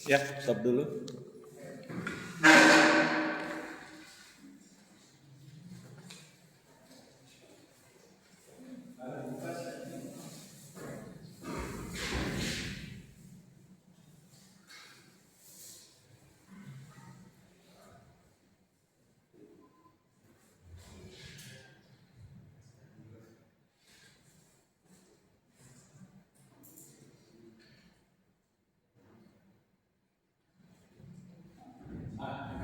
Ya, stop dulu.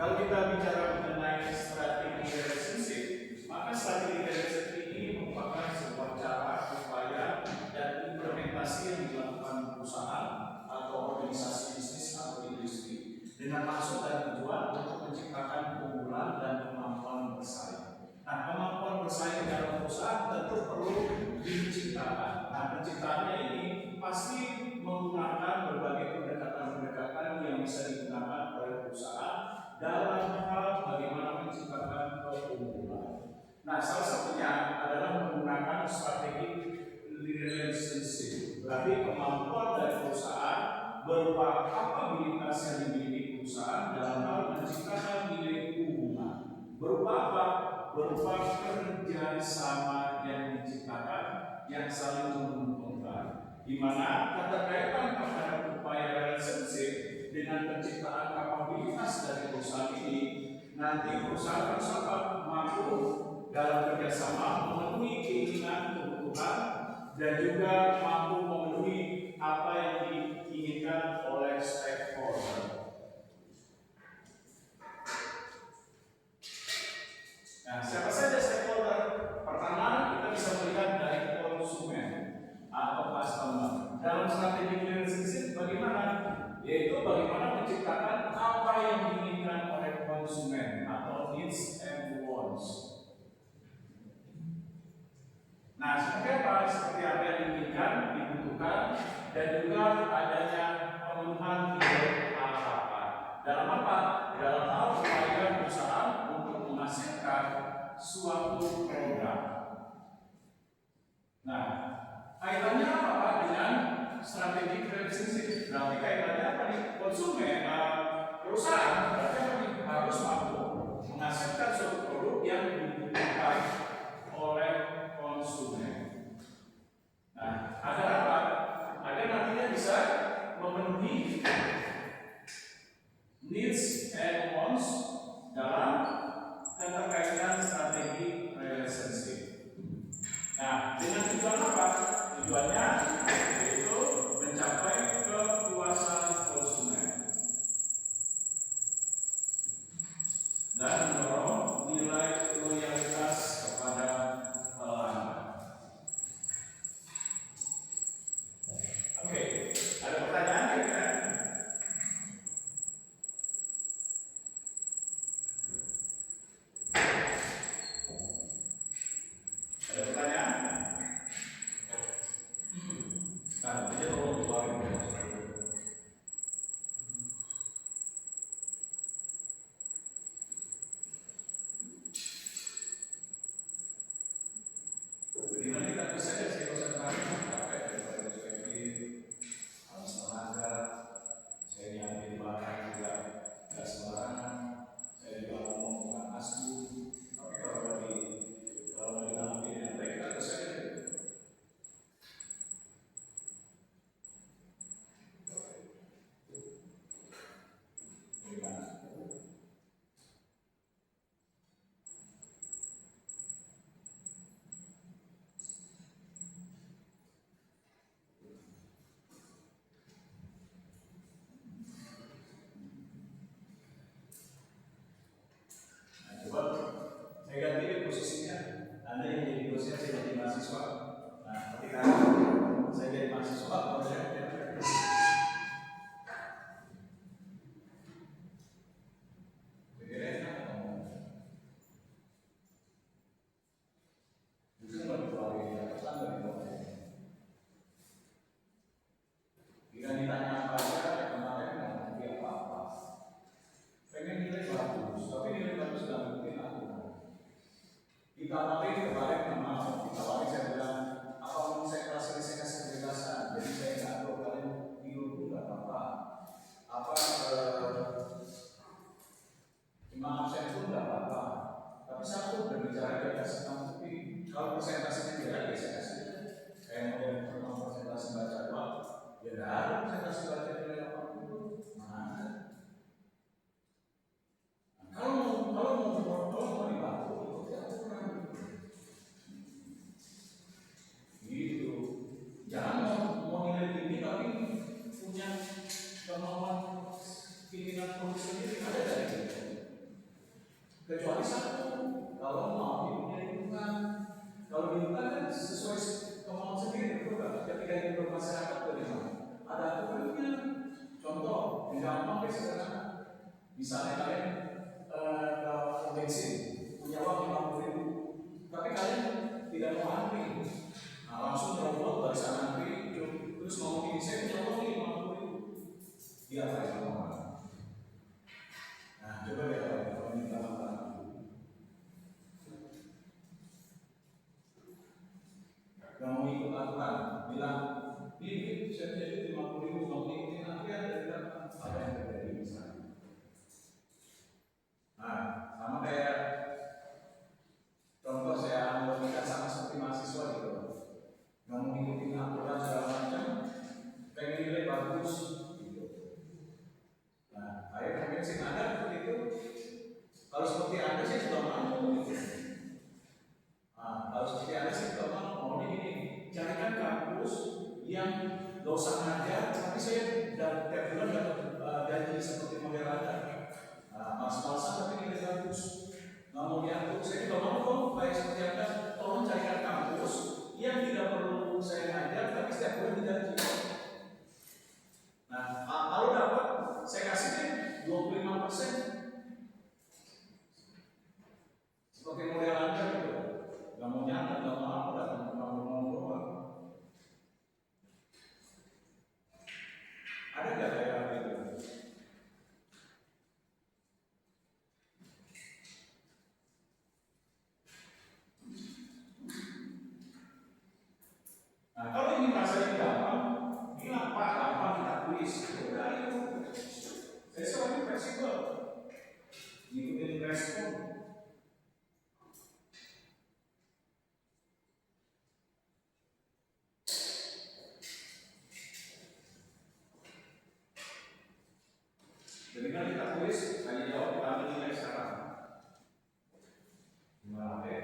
Kalau kita bicara mengenai strategi relationship, maka strategi relationship ini merupakan sebuah cara, upaya, dan implementasi yang dilakukan perusahaan atau organisasi bisnis atau industri dengan maksud dan tujuan untuk menciptakan keunggulan dan kemampuan bersaing. Nah, kemampuan bersaing dalam perusahaan tentu perlu diciptakan. Nah, penciptaannya ini pasti menggunakan berbagai pendekatan-pendekatan yang bisa digunakan oleh perusahaan dalam hal bagaimana menciptakan keunggulan. Nah, salah satunya adalah menggunakan strategi relationship. Berarti kemampuan dari perusahaan berupa kapabilitas yang dimiliki perusahaan dalam hal menciptakan nilai hubungan. Berupa apa? Berupa kerja sama yang diciptakan yang saling menguntungkan. Di mana keterkaitan terhadap upaya relationship dengan penciptaan kapabilitas dari perusahaan ini, nanti perusahaan harus mampu dalam kerjasama memenuhi keinginan, kebutuhan, dan juga mampu memenuhi apa yang diinginkan oleh stakeholder. Nah, siapa saja stakeholder? Pertama, kita bisa melihat dari konsumen atau customer. Dalam strategi relationship bagaimana? Yaitu bagaimana menciptakan apa yang diinginkan oleh konsumen atau needs and wants. Nah, seperti apa? Seperti apa yang diinginkan, dibutuhkan, dan juga adanya pemenuhan nilai harapan. Dalam apa? Dalam hal upaya perusahaan untuk menghasilkan suatu program. Nah, kaitannya apa dengan strategi relationship? Berarti kaitannya apa nih? Konsumen, perusahaan berarti apa nih? Harus mampu menghasilkan suatu produk yang dibutuhkan oleh konsumen. Nah, agar apa? Agar nantinya bisa memenuhi needs and wants dalam keterkaitan strategi relationship. Nah, dengan tujuan apa? Tujuannya yaitu mencapai kepuasan konsumen dan mendorong nilai loyalitas kepada pelanggan. Oke, ada pertanyaan kira-kira? Ada pertanyaan? Anda yang jadi dosen, saya jadi mahasiswa. Nah, ketika saya jadi mahasiswa, kalau saya ditanya apa aja, kemarin nggak ngerti apa-apa. Pengen nilai bagus, tapi nilai bagus nggak mungkin aku. Ditawarin kemarin nggak mau, ditawarin saya bilang, apa mau saya kasih kebebasan, jadi saya nggak tahu kalian dulu nggak apa-apa. Apa cuma absen pun nggak apa-apa. Tapi satu berbicara di atas enam tapi kalau presentasinya tidak ada, saya kasih. Kayak model presentasi baca doang. Ya nggak ada presentasi baca nilai 80 mana? Kalau mau dibantu, itu aku kurang gitu. Jangan mau nilai tinggi tapi punya kemauan pimpinan produksi sendiri ada dari itu. Kecuali satu, kalau mau hidupnya lingkungan, kalau lingkungan kan sesuai kemauan sendiri, betul kan? Ketika itu bermasyarakat bagaimana? Ada aturannya. Contoh, yang gampang sederhana. Misalnya kalian ke bensin, punya uang 50.000, tapi kalian tidak mau antri. Nah, langsung teropot barisan antri, terus ngomong ini saya punya uang 50.000. Dia apa yang ngomong? Nah, coba lihat kalau minta makan. Gak mau ikut aturan, bilang ini saya punya 50.000, mau ikutin antrian dari belakang. Apa yang terjadi misalnya? Nah, sama kayak contoh saya analogikan sama seperti mahasiswa gitu. Gak mau ikutin aturan segala macam, pengen nilai bagus gitu. Nah, akhirnya bensin ada seperti itu. Kalau seperti Anda sih juga mau gitu. Nah, kalau seperti Anda sih juga mau ini carikan kampus yang gak usah ngajar, tapi saya tiap bulan dapat gaji seperti model Anda. Mas-masan tapi nilai bagus. Nggak mau diatur, saya juga mau kok baik seperti Anda, tolong carikan kampus yang tidak perlu saya ngajar, tapi setiap bulan digaji. Nah, kalau dapat, saya kasih 25%. Seperti model Anda gitu. Nggak mau nyantar, nggak mau apa, datang ke ngomong doang. Ada nggak kayak gitu? Nah, kalau ini rasanya gampang, bilang Pak, gampang kita tulis. Udah itu. Saya soalnya fleksibel. Ngikutin respon. Jadi kan kita tulis, tanya jawab, kita ambil nilai sekarang. Gimana deh?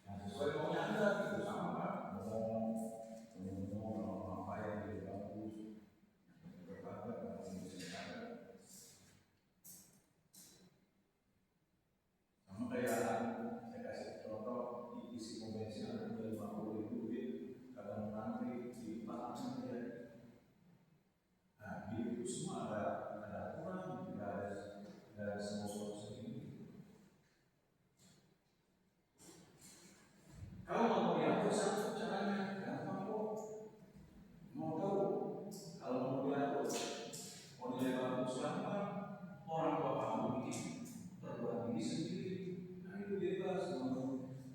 Nah, sesuai maunya Anda gitu sama Pak. Ngomong apa yang lebih bagus, berbagai sama kayak saya kasih contoh isi pom bensin ada 50.000 duit, kadang nanti di Pak ya. Nah, itu semua ada aturan, ada semua proses ini. Kalau mau diatur satu caranya gampang kok. Mau tahu kalau mau diatur, mau nilai bagus gampang. Orang tua kamu bikin perguruan tinggi sendiri. Nah itu bebas,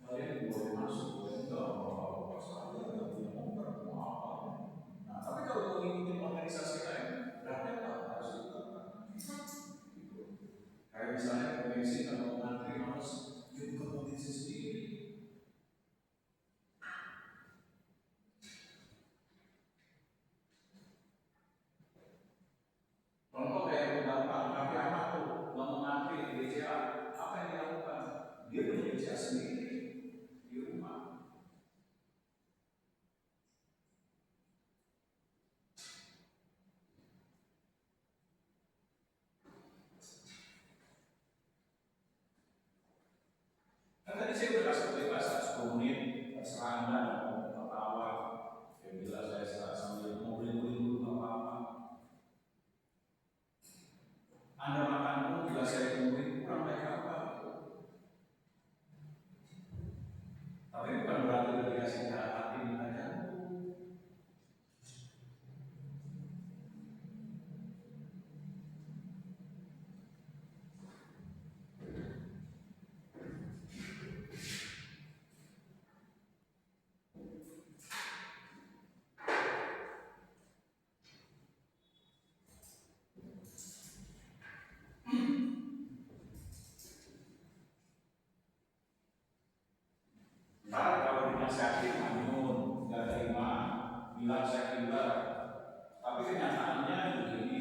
kalian boleh masuk, boleh enggak, apa-apa saja, nggak punya nomor, mau apa. Nah, tapi kalau mau ngikutin organisasi lain, berarti apa? Harus ikut. Kayak misalnya konvensi kalau ngantri harus ikut kompetisi sendiri. Contoh kayak gampang, tapi anak tuh nggak mau ngantri di BCA, apa yang dilakukan? Dia punya BCA sendiri di rumah. menit, terserah Anda mau ketawa. Ya bila saya sambil mau beli-beli dulu nggak apa-apa. Anda makan pun bila saya tungguin kurang baik apa. Tapi bukan berarti ketika saya hati aja. Ntar kalau dinasihatin manyun, nggak terima, bilang saya gila. Tapi kenyataannya begini,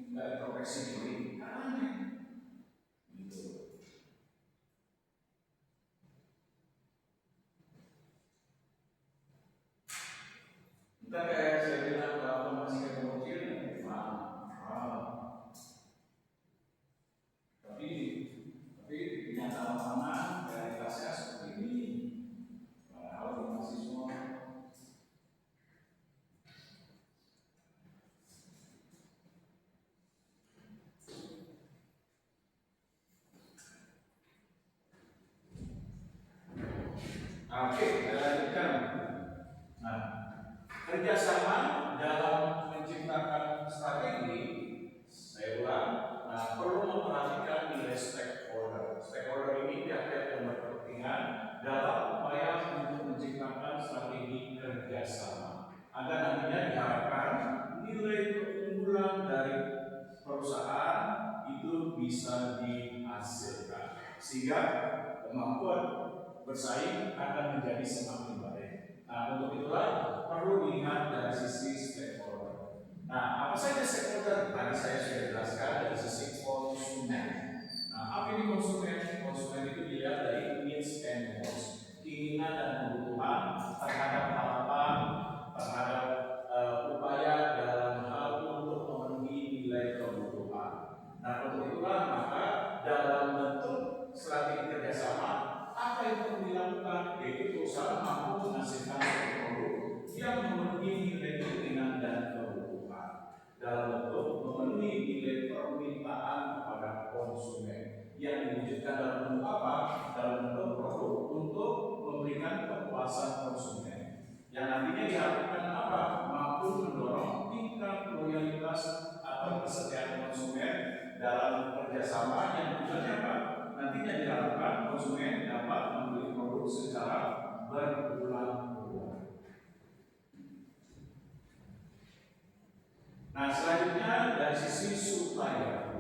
nggak introspeksi diri, kan aneh. Gitu. Entah kayak saya bilang kalau masih kayak bocil, tapi kenyataan mana realitasnya seperti ini. Padahal di mahasiswa. Oke, saya lanjutkan. Nah, kerjasama dalam menciptakan strategi, saya ulang, perlu memperhatikan nilai stakeholder. Stakeholder ini pihak-pihak yang berkepentingan dalam upaya untuk menciptakan strategi kerjasama agar nantinya diharapkan nilai keunggulan dari perusahaan itu bisa dihasilkan sehingga kemampuan bersaing akan menjadi semakin baik. Nah, untuk itulah perlu dilihat dari sisi stakeholder. Nah, apa saja stakeholder? Tadi saya sudah jelaskan dari sisi konsumen. Nah, apa ini konsumen? Konsumen itu dilihat dari needs and wants, keinginan dan kebutuhan terhadap harapan, terhadap upaya dalam hal untuk memenuhi nilai kebutuhan. Nah, untuk itulah maka dalam bentuk strategi kerjasama apa yang perlu dilakukan, yaitu perusahaan mampu menghasilkan produk yang memenuhi nilai keinginan dan kebutuhan dalam bentuk memenuhi nilai permintaan kepada konsumen yang diwujudkan dalam bentuk apa? Dalam bentuk produk untuk memberikan kepuasan konsumen yang nantinya diharapkan apa? Mampu mendorong tingkat loyalitas atau kesetiaan konsumen dalam kerjasama yang tujuannya apa? Nantinya diharapkan konsumen dapat membeli produk secara berulang-ulang. Nah, selanjutnya dari sisi supplier.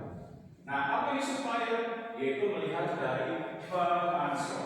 Nah, apa ini supplier? Yaitu melihat dari pemasok.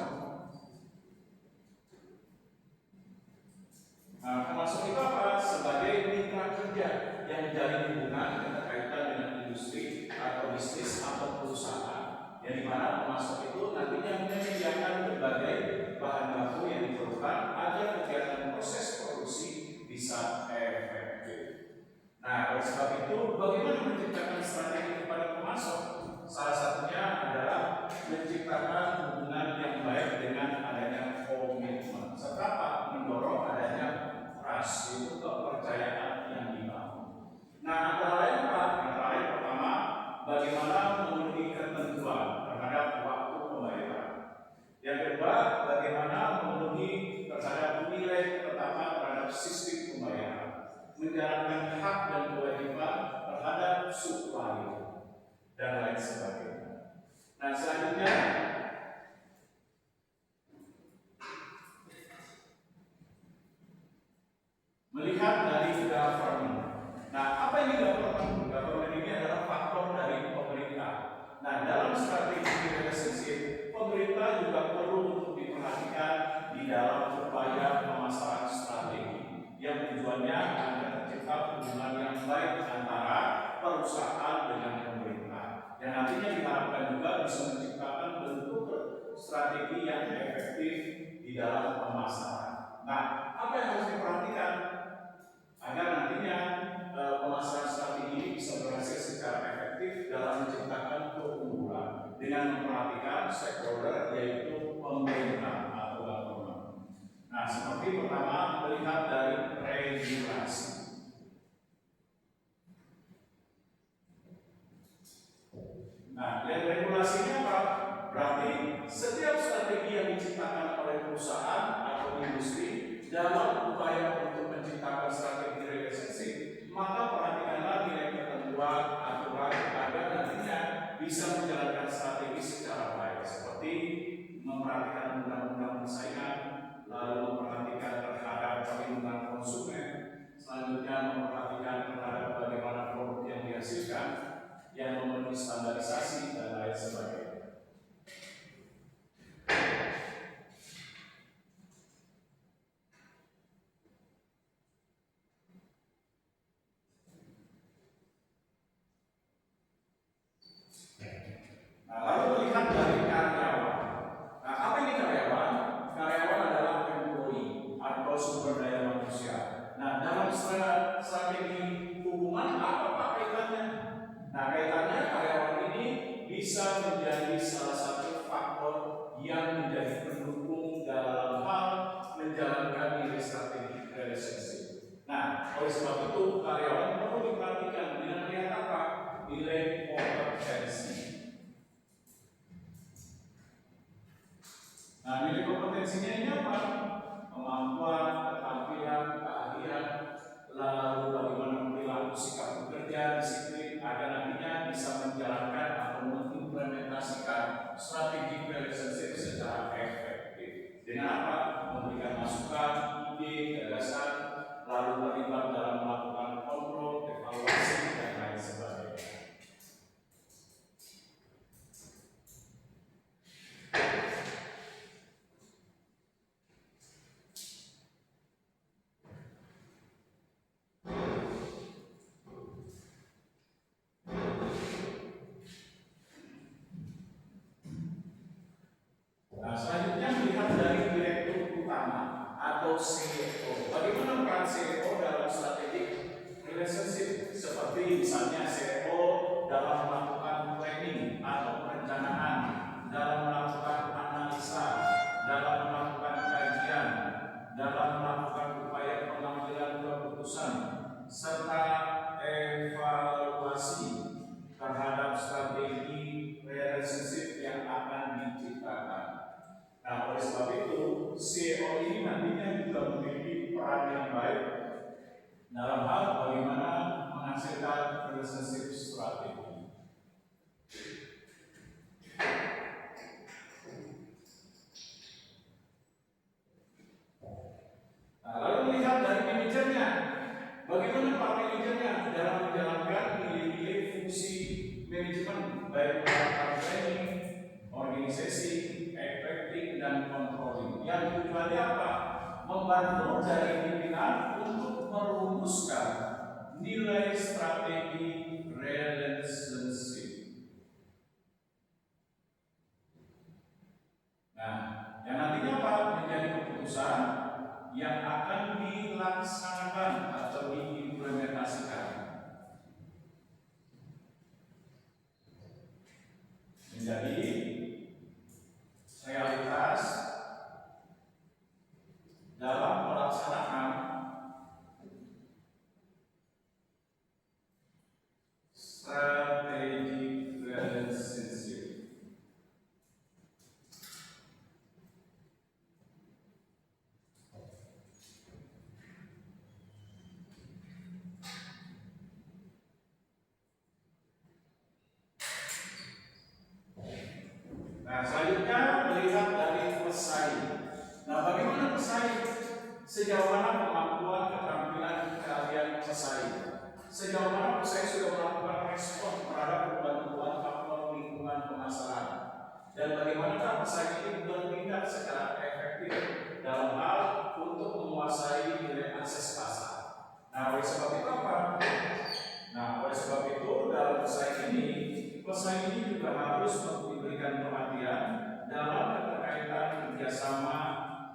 Nah, pemasok itu apa? Sebagai mitra kerja yang menjalin hubungan berkaitan dengan industri atau bisnis atau perusahaan. Yang dimana pemasok itu nantinya menyediakan berbagai bahan baku yang diperlukan agar kegiatan proses produksi bisa efektif. Nah, oleh sebab itu, bagaimana menciptakan strategi kepada pemasok? Salah satunya adalah menciptakan hubungan yang baik dengan adanya komitmen, serta mendorong adanya trust, itu kepercayaan yang dibangun. Nah, antara lain apa? Antara lain pertama, bagaimana memenuhi ketentuan terhadap waktu pembayaran. Yang kedua, bagaimana memenuhi terhadap nilai ketetapan terhadap sistem pembayaran, menjalankan hak dan kewajiban terhadap supplier dan lain sebagainya. Nah, selanjutnya melihat dari government. Nah, apa ini government? Government ini adalah faktor dari pemerintah. Nah, dalam strategi relationship, pemerintah juga perlu untuk diperhatikan di dalam upaya pemasaran strategi yang tujuannya agar tercipta hubungan yang baik antara perusahaan dengan pemerintah. Yang nantinya diharapkan juga bisa menciptakan bentuk strategi yang efektif di dalam pemasaran. Nah, apa yang harus diperhatikan agar nantinya pemasaran strategi ini bisa berhasil secara efektif dalam menciptakan keunggulan dengan memperhatikan stakeholder yaitu pemerintah atau government. seperti pertama melihat dari regulasi. Nah, yang regulasinya apa? Berarti setiap strategi yang diciptakan oleh perusahaan atau industri dalam upaya untuk menciptakan strategi relationship, maka perhatikanlah nilai ketentuan aturan agar nantinya bisa menjalankan strategi secara baik, seperti memperhatikan undang-undang persaingan, lalu memperhatikan terhadap perlindungan konsumen, selanjutnya memperhatikan terhadap bagaimana produk yang dihasilkan yang memenuhi standarisasi dan lain sebagainya. Nah, lalu melihat dari karyawan. Nah, apa ini karyawan? Karyawan adalah employee atau sumber daya manusia. Nah, dalam strategi hubungan apa Pak kaitannya? Nah, kaitannya karyawan ini bisa menjadi salah satu faktor yang menjadi pendukung dalam hal menjalankan nilai strategi relationship. Nah, oleh sebab itu karyawan perlu diperhatikan dengan melihat apa? Nilai kompetensi. Nah, nilai kompetensinya ini apa? Kemampuan, keterampilan, keahlian, lalu bagaimana perilaku sikap bekerja, disiplin, agar nantinya bisa menjalankan atau mengimplementasikan strategi relationship secara efektif. Dengan apa? Memberikan masukan, ide, gagasan, lalu terlibat dalam melakukan kontrol, evaluasi, dan lain sebagainya. Nah, selanjutnya melihat dari direktur utama atau CEO. Bagaimana peran CEO dalam strategi relationship? Seperti misalnya CEO dalam melakukan planning atau perencanaan, dalam melakukan analisa, dalam melakukan kajian, dalam melakukan upaya pengambilan keputusan, serta evaluasi terhadap strategi relationship yang akan diciptakan. Nah, oleh sebab itu, CEO ini nantinya juga memiliki peran yang baik dalam hal bagaimana menghasilkan relationship strategi. Nah, lalu melihat dari manajernya, bagaimana Pak manajernya dalam menjalankan nilai-nilai fungsi manajemen, baik melakukan training, organisasi, efektif, dan controlling. Yang tujuannya apa? Membantu dari pimpinan untuk merumuskan nilai strategi relationship. Nah, yang nantinya apa? Menjadi keputusan yang akan dilaksanakan atau diimplementasikan. Menjadi realitas dalam pelaksanaan strategi relationship. Nah, selanjutnya melihat dari pesaing. Nah, bagaimana pesaing? Sejauh mana kemampuan, keterampilan, keahlian pesaing? Sejauh mana pesaing sudah melakukan respon terhadap kebutuhan faktor lingkungan pemasaran? Dan bagaimanakah pesaing ini bertindak secara efektif dalam hal untuk menguasai nilai akses pasar? Nah, oleh sebab itu apa? Nah, oleh sebab itu dalam pesaing ini juga harus diberikan perhatian dalam keterkaitan kerjasama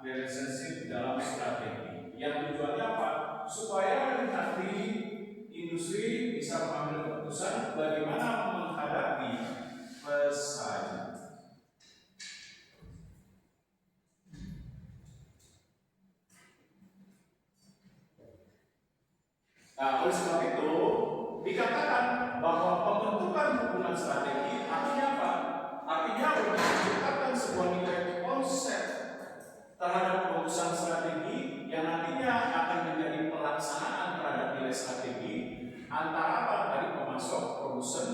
relationship dalam strategi. Yang tujuannya apa? Supaya nanti industri bisa mengambil keputusan bagaimana menghadapi pesaing. Nah, oleh sebab itu dikatakan bahwa pembentukan hubungan strategi artinya apa? Artinya untuk menciptakan sebuah nilai konsep terhadap perusahaan strategi yang nantinya akan menjadi pelaksanaan terhadap nilai strategi antara apa tadi pemasok, produsen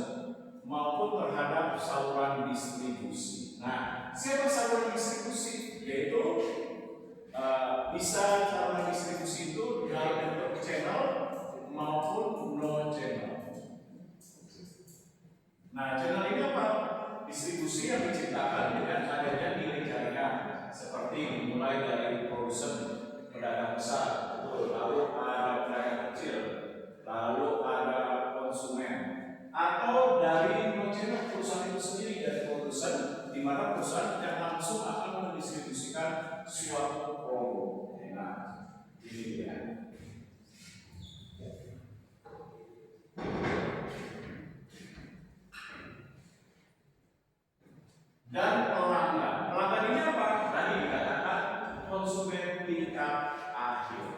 maupun terhadap saluran distribusi. Nah, siapa saluran distribusi? Yaitu bisa saluran distribusi itu dalam bentuk channel maupun non channel. Nah, channel ini apa? Distribusi yang diciptakan dengan adanya nilai jaringan, seperti dimulai dari produsen, pedagang besar, lalu ada pedagang kecil, lalu ada konsumen, atau dari non channel perusahaan itu sendiri dari produsen, di mana perusahaan yang langsung akan mendistribusikan suatu produk. Nah, ini dia. Dan pelanggan. Pelanggan ini apa? Tadi dikatakan konsumen tingkat akhir.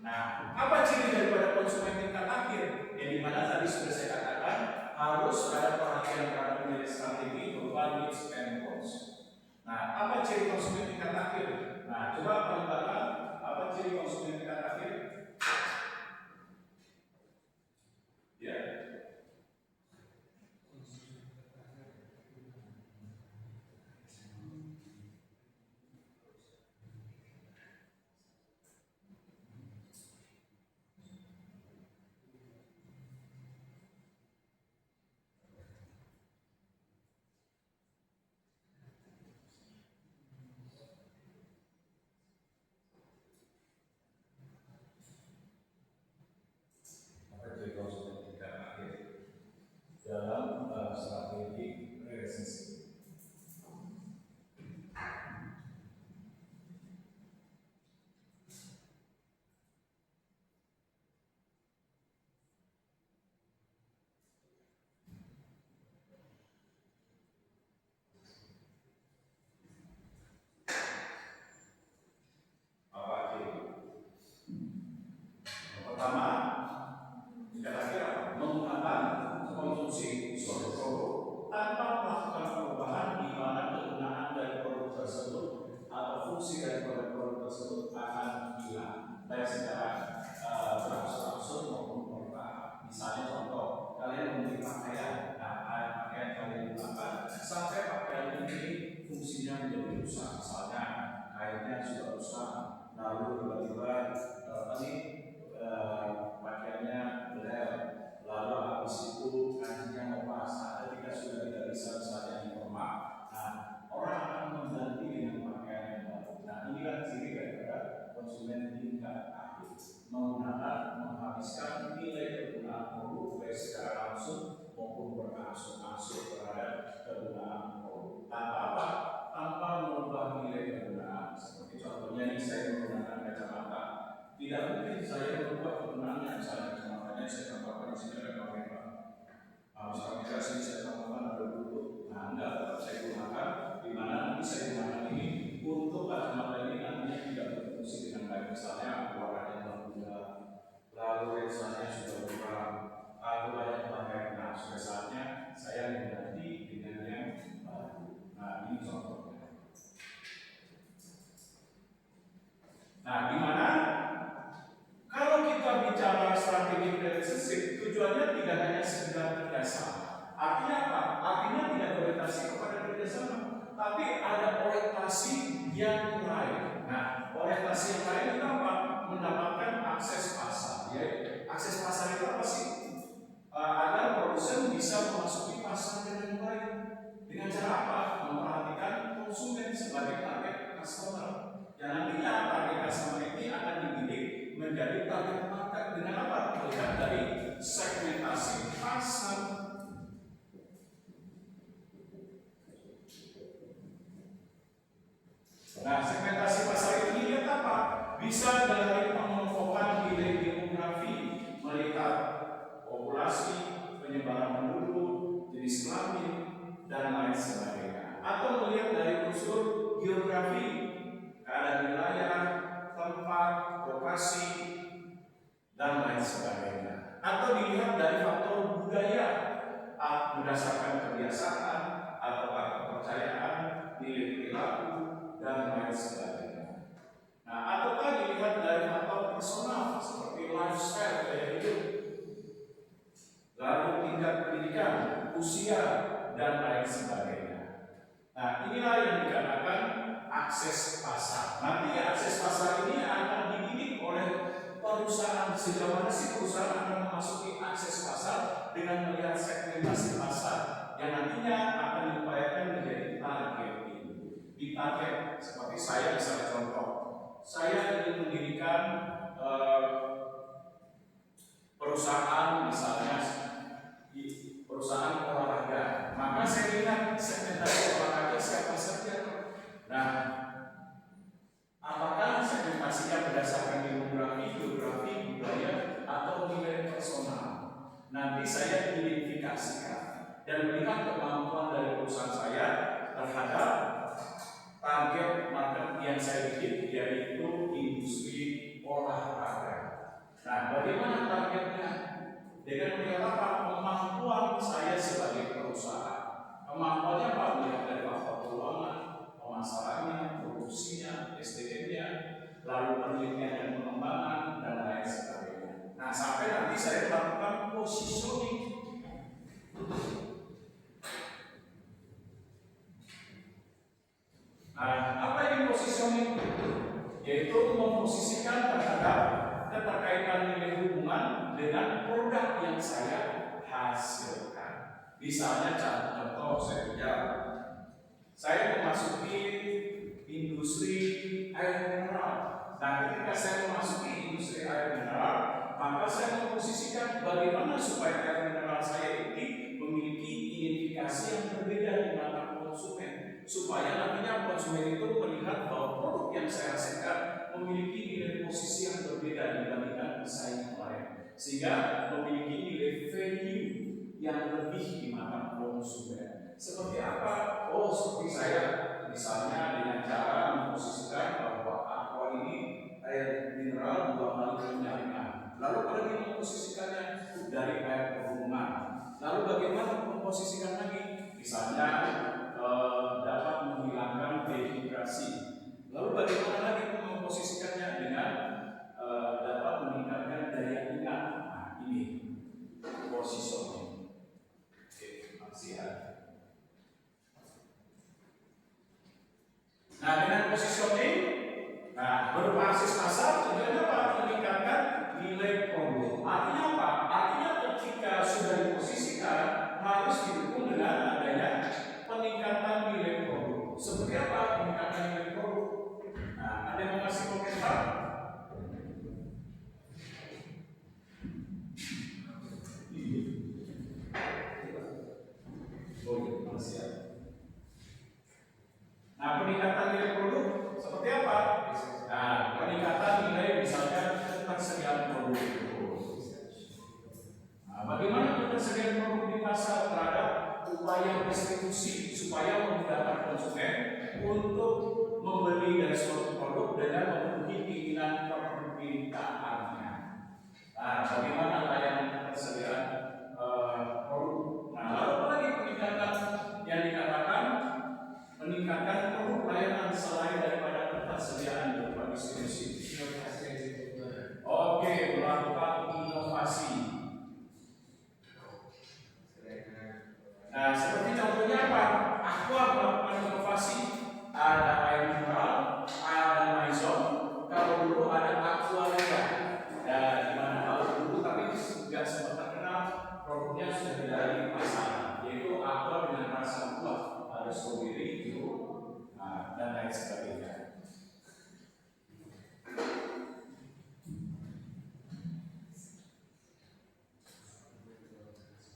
Nah, apa ciri daripada konsumen tingkat akhir? Yang dimana tadi sudah saya katakan harus ada perhatian terhadap nilai strategi berupa needs and wants. Nah, apa ciri konsumen tingkat akhir? Nah, coba penembakkan apa ciri konsumen tingkat akhir? Ya. Dalam strategi relationship. Apa ciri? Pertama, kira-kira menggunakan konsumsi suatu produk tanpa melakukan perubahan di mana kegunaan dari produk tersebut atau fungsi dari produk tersebut akan hilang, baik secara berangsur-angsur maupun bertahap. Misalnya contoh, kalian membeli pakaian, nah pakaian kalian gunakan sampai pakaian ini fungsinya menjadi rusak, misalnya kainnya sudah rusak, lalu tiba-tiba pakaiannya beler, lalu habis itu kancingnya lepas, ketika sudah tidak bisa misalnya informal, nah orang akan mengganti dengan pakaian yang baru. Nah inilah ciri daripada konsumen tingkat akhir, menggunakan menghabiskan nilai kegunaan produk baik secara langsung maupun berangsur-angsur terhadap kegunaan produk tanpa apa? Tanpa mengubah nilai kegunaan. Seperti contohnya nih, saya menggunakan kacamata, tidak mungkin saya merubah kegunaannya. Misalnya kacamatanya saya tambahkan di sini ada kamera, misalnya sini saya tambahkan ada bluetooth. Nah, enggak, tetap saya gunakan, di mana nanti saya gunakan ini untuk kacamata ini nantinya tidak berfungsi dengan baik. Misalnya warnanya berubah, lalu lensanya sudah berubah, lalu banyak pakaian. Nah, sudah saatnya saya mengganti dengan yang baru. Nah, ini contohnya. Nah, di mana kalau kita bicara strategi relationship, tujuannya tidak hanya sekedar kerjasama. Artinya apa? Artinya tidak orientasi kepada kerjasama, tapi ada orientasi yang lain. Nah, orientasi yang lain itu apa? Mendapatkan akses pasar. Ya, akses pasar itu apa sih? Agar produsen bisa memasuki pasar dengan baik. Dengan cara apa? Memperhatikan konsumen sebagai target customer. Dan nantinya target customer ini akan dibidik menjadi target market dengan apa? Melihat dari segmentasi pasar. Nah, segmentasi pasar ini lihat apa? Bisa dari pengelompokan nilai demografi, melihat populasi, penyebaran penduduk, jenis kelamin, dan lain sebagainya. Atau melihat dari unsur geografi, keadaan wilayah, tempat, lokasi, dan lain sebagainya. lain sebagainya. Nah, ataukah dilihat dari faktor personal seperti lifestyle gaya hidup, lalu tingkat pendidikan, usia, dan lain sebagainya. Nah, inilah yang dikatakan akses pasar. Nanti akses pasar ini akan dididik oleh perusahaan. Sejauh mana sih perusahaan akan memasuki akses pasar dengan melihat segmentasi pasar yang nantinya akan diupayakan menjadi targeting. Di target seperti saya misalnya contoh, saya ingin mendirikan perusahaan misalnya perusahaan olahraga, maka saya lihat segmentasi olahraga siapa saja. Nah, apakah segmentasinya berdasarkan demografi, geografi, budaya, atau nilai personal? Nanti saya identifikasikan dan melihat kemampuan dari perusahaan saya terhadap target market yang saya bidik, yaitu industri olahraga. Nah, bagaimana targetnya? Dengan melihat apa? Kemampuan saya sebagai perusahaan. Kemampuannya apa? Melihat dari faktor keuangan, pemasarannya, produksinya, SDM-nya, lalu penelitian dan pengembangan, dan lain sebagainya. Nah, sampai nanti saya melakukan positioning. Nah, apa ini positioning? Yaitu memposisikan terhadap keterkaitan nilai hubungan dengan produk yang saya hasilkan. Misalnya contoh saya memasuki industri air mineral. Nah, ketika saya memasuki industri air mineral, maka saya memposisikan bagaimana supaya air mineral saya ini memiliki identifikasi yang berbeda di mata konsumen, supaya nantinya konsumen itu melihat bahwa produk yang saya hasilkan memiliki nilai posisi yang berbeda dibandingkan pesaing yang lain, sehingga memiliki nilai value yang lebih di mata konsumen. Seperti apa? Oh, seperti saya misalnya dengan cara memposisikan bahwa aqua ini air mineral 2 kali penyaringan. Lalu kalau kita memposisikannya dari air pegunungan. Lalu bagaimana memposisikan lagi? Misalnya dapat menghilangkan dehidrasi. Lalu bagaimana lagi memposisikannya dengan dapat meningkatkan daya ingat. Nah, ini positioning. Oke, makasih ya. Nah, dengan positioning, berbasis pasar tujuannya apa? Meningkatkan nilai produk. Artinya apa? Artinya ketika sudah diposisikan harus didukung dengan adanya peningkatan nilai produk. Seperti apa peningkatan nilai produk? Nah, ada yang mau kasih komentar? Oh iya, makasih ya. Nah, peningkatan nilai produk seperti apa? Nah, peningkatan nilai misalnya ketersediaan produk itu. Nah, bagaimana ketersediaan produk di pasar terhadap upaya distribusi supaya memudahkan konsumen untuk membeli dari suatu produk dengan memenuhi keinginan permintaannya. Nah, bagaimana layanan ketersediaan produk? Nah, lalu apa lagi peningkatan yang dikatakan? Meningkatkan produk layanan selain daripada ketersediaan berupa distribusi. Oke, melakukan inovasi. Nah, seperti contohnya apa? Aqua melakukan inovasi. Ada air mineral, ada maison. Kalau dulu ada Aqualeda. Dan di mana tahu dulu tapi tidak sempat terkenal, produknya sudah dari pasaran, yaitu aqua dengan rasa buah. Ada strawberry, dan lain sebagainya.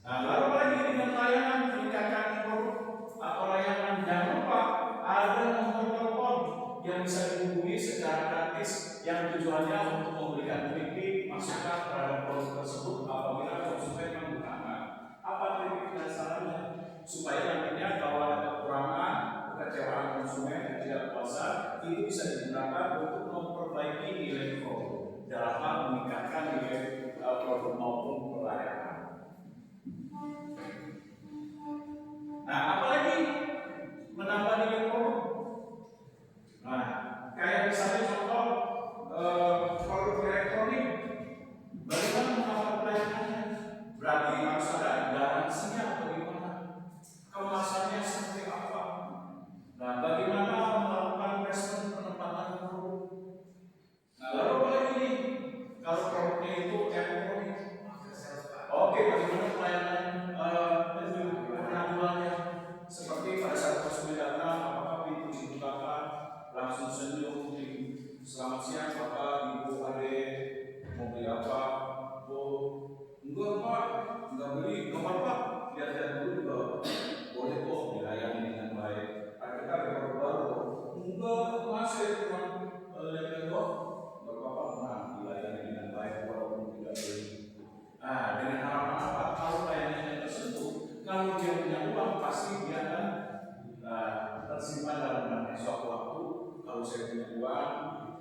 Nah, lalu apa lagi dengan layanan peningkatan produk atau layanan? Jangan lupa ada nomor telepon yang bisa dihubungi secara gratis yang tujuannya untuk memberikan kritik masukan terhadap produk tersebut apabila konsumen menggunakan. Apa kritik dan sarannya? Supaya nantinya kalau ada kekurangan, kekecewaan konsumen yang tidak puasa, itu bisa digunakan untuk memperbaiki nilai produk dalam hal meningkatkan nilai produk maupun pelayanan. Nah, apalagi menambah nilai produk? Nah, Selamat siang Bapak, Ibu, Adik, mau beli apa? Oh, enggak Pak, enggak beli, enggak apa-apa. Lihat-lihat dulu juga boleh kok dilayani dengan baik. Ada rekor baru. Enggak, Mas, saya cuma lihat-lihat kok. Enggak apa-apa, tenang, dilayani dengan baik walaupun tidak beli. Nah, dengan harapan apa? Kalau layanannya tersebut, kalau dia punya uang, pasti dia akan tersimpan dalam benak suatu waktu. Kalau saya punya uang,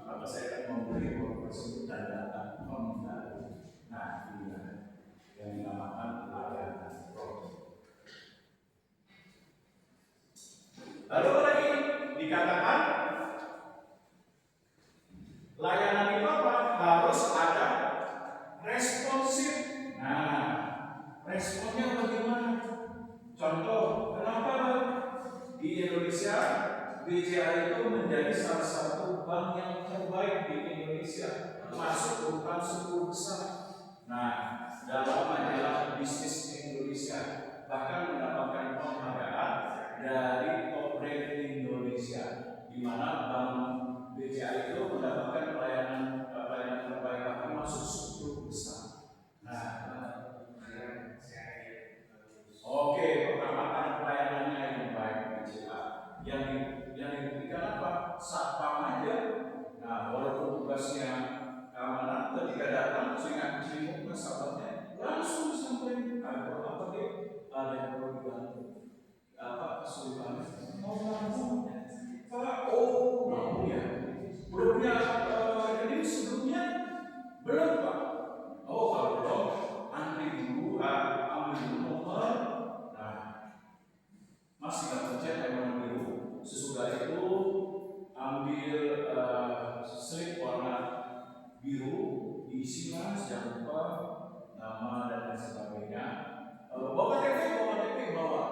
maka saya akan membeli uang tersebut dan datang meminta. Nah, ini yang dinamakan layanan roh. Lalu apa lagi dikatakan layanan itu apa? Harus ada responsif. Nah, responnya bagaimana? Contoh, kenapa di Indonesia BCA itu menjadi salah satu bank yang terbaik di Indonesia, masuk urutan 10 besar. Nah, dalam majalah Bisnis Indonesia bahkan mendapatkan penghargaan dari Top Rating Indonesia, di mana bank BCA itu mendapatkan pelayanan terbaik bahkan masuk 10 besar. Nah, oke, pertama kan pelayanannya yang baik BCA. Yang diberikan apa? Satpam aja. Nah, walaupun tugasnya keamanan, ketika datang sehingga kecil nasabahnya langsung disampaikan ada apa deh? Ada yang perlu dibantu. Apa kesulitannya? Mau bantu? Pak, oh, mau ya. Udah punya rekening sebelumnya? Belum Pak. Oh, kalau belum, antri dulu, ambil dulu nomor. Nah, masih nggak pencet yang biru. Sesudah itu ambil slip warna biru, diisilah, jangan lupa nama dan lain sebagainya. Bawa KTP bawa.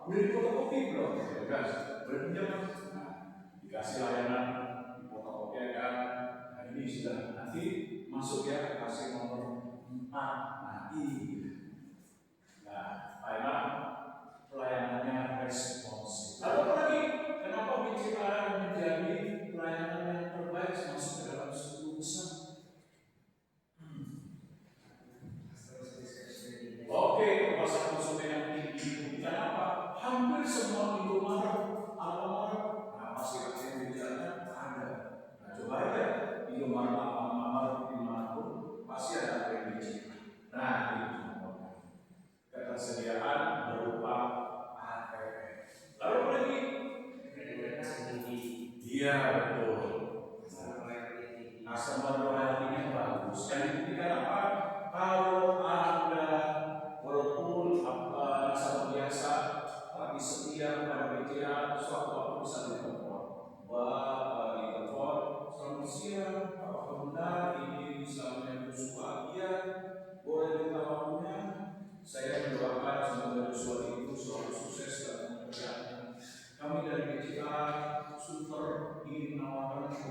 Udah difotokopi belum? Guys, boleh pinjam? Nah, dikasih layanan difotokopi kan. Nah, ini sudah nanti masuk ya, kasih nomor 4. Nah, ini. Nah, final pelayanannya responsif. Lalu apa lagi? Kenapa BCA menjadi pelayanan yang terbaik masuk ke dalam 10 besar? Oke, kepuasan konsumen yang tinggi. Kenapa? Hampir semua Indomaret, Alfamart, nah pasti akan bicaranya ada. Nah, coba aja Indomaret, Alfamart dimanapun pasti ada PBC. Nah, itu ketersediaan berupa ATM. Lalu apa lagi? Iya betul. Customer loyalty-nya bagus. Yang diberikan apa? Kalau Anda walaupun nasabah biasa tapi setia kepada BCA, suatu waktu bisa ditelepon. Ditelepon, selamat siang, apakah benar ini misalnya Joshua? Iya, boleh minta waktunya. Saya mendoakan semoga Joshua itu selalu sukses dalam pekerjaannya. Kami dari BCA super ingin menawarkan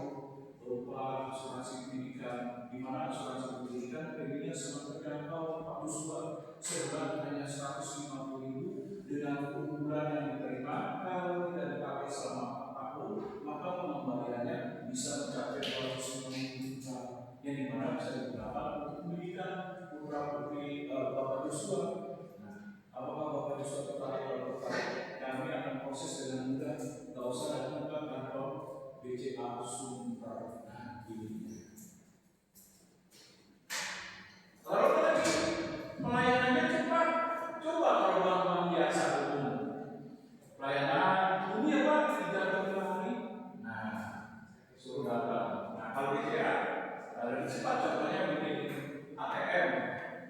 berupa asuransi pendidikan, di mana asuransi pendidikan preminya sangat terjangkau. Pak Joshua sebulan hanya 150.000 dengan keunggulan yang diterima kalau tidak dipakai selama 4 tahun, maka pengembaliannya bisa mencapai 250 juta, yang dimana bisa digunakan untuk pendidikan putra putri Bapak Joshua. Nah, apakah Bapak Joshua tertarik atau tertarik? Kami akan proses dengan mudah, tidak usah datang ke kantor BCA Sunter. Nah, ini. Lalu apa lagi? Pelayanannya cepat. Coba kalau bank-bank biasa umum, pelayanan umum ya Pak, 3 hari. Nah, suruh datang. Nah, kalau BCA lebih cepat, contohnya bikin ATM.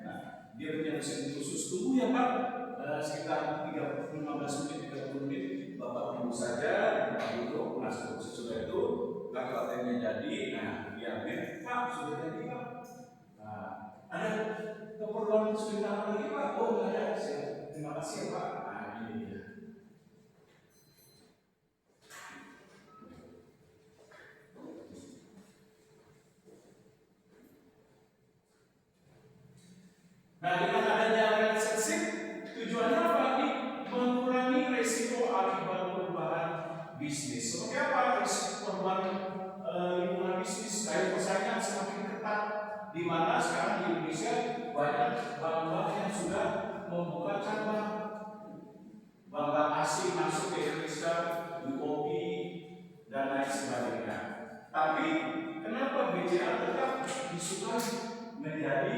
Nah, dia punya mesin khusus. Tunggu ya Pak, sekitar 15 menit, 30 menit. Bapak tunggu saja di tempat duduk. Nah, sesudah itu kartu ATM-nya jadi. Nah, diambil, Pak sudah jadi Pak. Nah, ada keperluan sebentar lagi Pak? Oh nggak ada, terima kasih Pak. Nah, ini dia. Nah, dengan adanya responsif, tujuannya apa? Mengurangi risiko akibat perubahan bisnis. Seperti apa risiko perubahan lingkungan bisnis? disukai, menjadi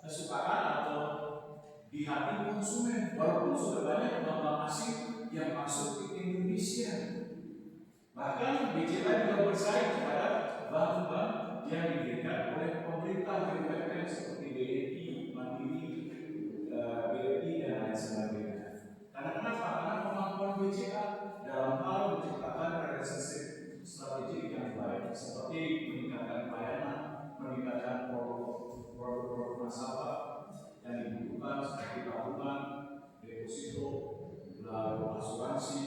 kesukaan atau di hati konsumen. Walaupun sudah banyak bank asing yang masuk ke Indonesia, bahkan BCA juga bersaing kepada bank-bank yang diberikan oleh pemerintah BUMN seperti BRI, Mandiri, BRI dan lain sebagainya. Karena kenapa? Karena kemampuan BCA dalam hal menciptakan relationship strategi yang baik, seperti meningkatkan pelayanan, meningkatkan produk nasabah yang dibutuhkan seperti tabungan, deposito, lalu asuransi,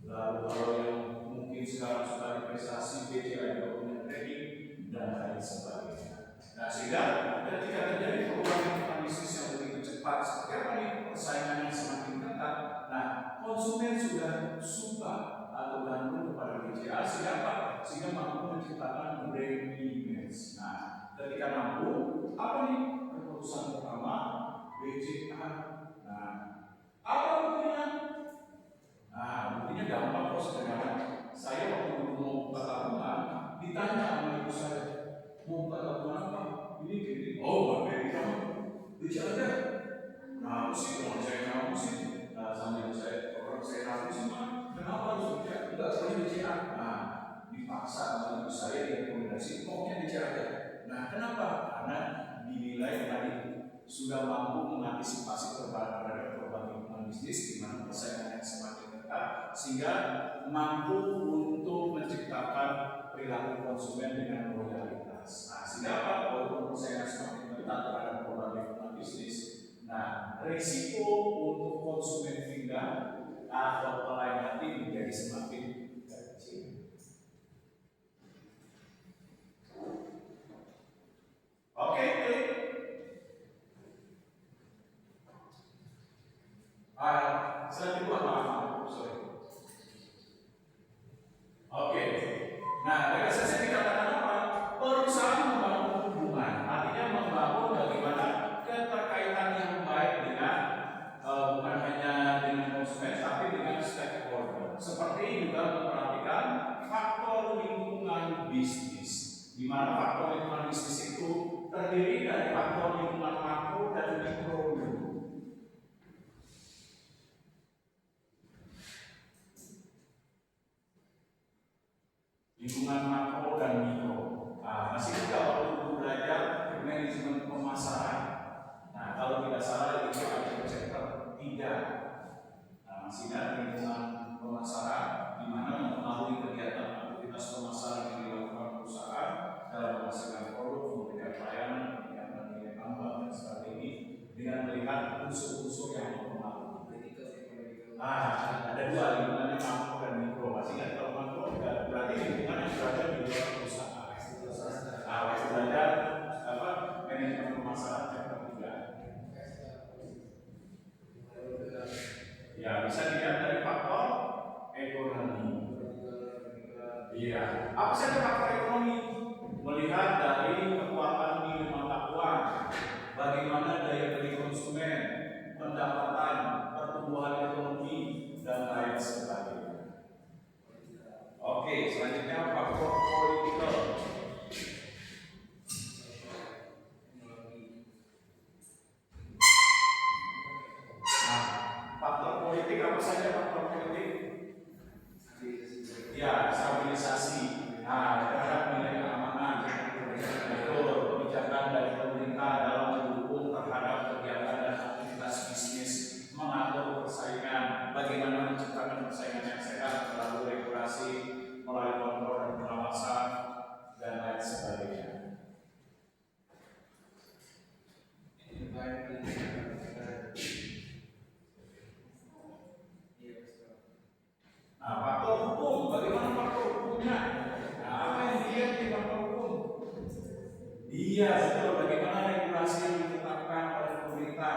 lalu kalau yang mungkin sekarang sudah investasi, BCA juga punya trading dan lain sebagainya. Nah, sehingga ketika terjadi perubahan bisnis yang begitu cepat, seperti apa nih persaingan yang semakin ketat, nah konsumen sudah suka atau gandrung kepada BCA sehingga mampu menciptakan brand image. Nah, ketika mampu, apa nih keputusan pertama BCA? Nah, apa buktinya? Nah, buktinya gampang kok sebenarnya. Saya waktu dulu mau buka tabungan, ditanya sama ibu saya, mau buka tabungan apa? Ini, oh, BRI kamu, BCA aja. Nah, aku sih, kalau saya ngaku sih, sambil orang saya ngaku sih, kenapa harus BCA? Enggak, soalnya BCA. Nah, dipaksa sama ibu saya direkomendasi, pokoknya BCA aja. Nah, kenapa? Karena dinilai tadi sudah mampu mengantisipasi terhadap berbagai bisnis di mana persaingan yang semakin ketat, sehingga mampu untuk menciptakan perilaku konsumen dengan loyalitas. Nah, sehingga apa? Walaupun persaingan semakin ketat terhadap berbagai bisnis, nah risiko untuk konsumen pindah atau pelayan hati menjadi semakin kecil. Oke. Slide kedua, maaf, sorry. Oke. Nah, relationship dikatakan apa? Perusahaan membangun hubungan, artinya membangun bagaimana keterkaitan yang baik dengan bukan hanya dengan konsumen, tapi dengan stakeholder. Seperti juga memperhatikan faktor lingkungan bisnis, di mana faktor lingkungan bisnis itu terdiri dari faktor lingkungan makro dan mikro. Lingkungan makro dan mikro. Nah, masih juga waktu dulu belajar manajemen pemasaran. Nah, kalau tidak salah itu ada chapter 3. Nah, masih ada lingkungan pemasaran di mana mempengaruhi kegiatan aktivitas pemasaran yang dilakukan perusahaan dalam menghasilkan produk, memberikan pelayanan, meningkatkan nilai tambah dan strategi dengan melihat unsur-unsur yang mempengaruhi. Ada dua, lingkungannya makro dan mikro. Masih nggak tahu makro? Berarti lingkungan yang berada di luar perusahaan. Waktu belajar manajemen pemasaran chapter 3. Ya, bisa dilihat dari faktor ekonomi. Iya. Apa saja faktor ekonomi? Melihat dari kekuatan nilai mata uang, bagaimana daya beli konsumen, pendapatan, pertumbuhan ekonomi, dan lain sebagainya. Oke, selanjutnya faktor politikal. Faktor politik apa saja faktor politik? Ya, stabilisasi. Terhadap nilai keamanan, betul, kebijakan dari pemerintah dalam mendukung terhadap kegiatan dan aktivitas bisnis, mengatur persaingan, bagaimana menciptakan persaingan yang sehat melalui regulasi, melalui kontrol dan pengawasan, dan lain sebagainya. Faktor hukum, bagaimana faktor hukumnya? Apa yang dilihat di faktor hukum? Iya, betul. Bagaimana regulasi yang ditetapkan oleh pemerintah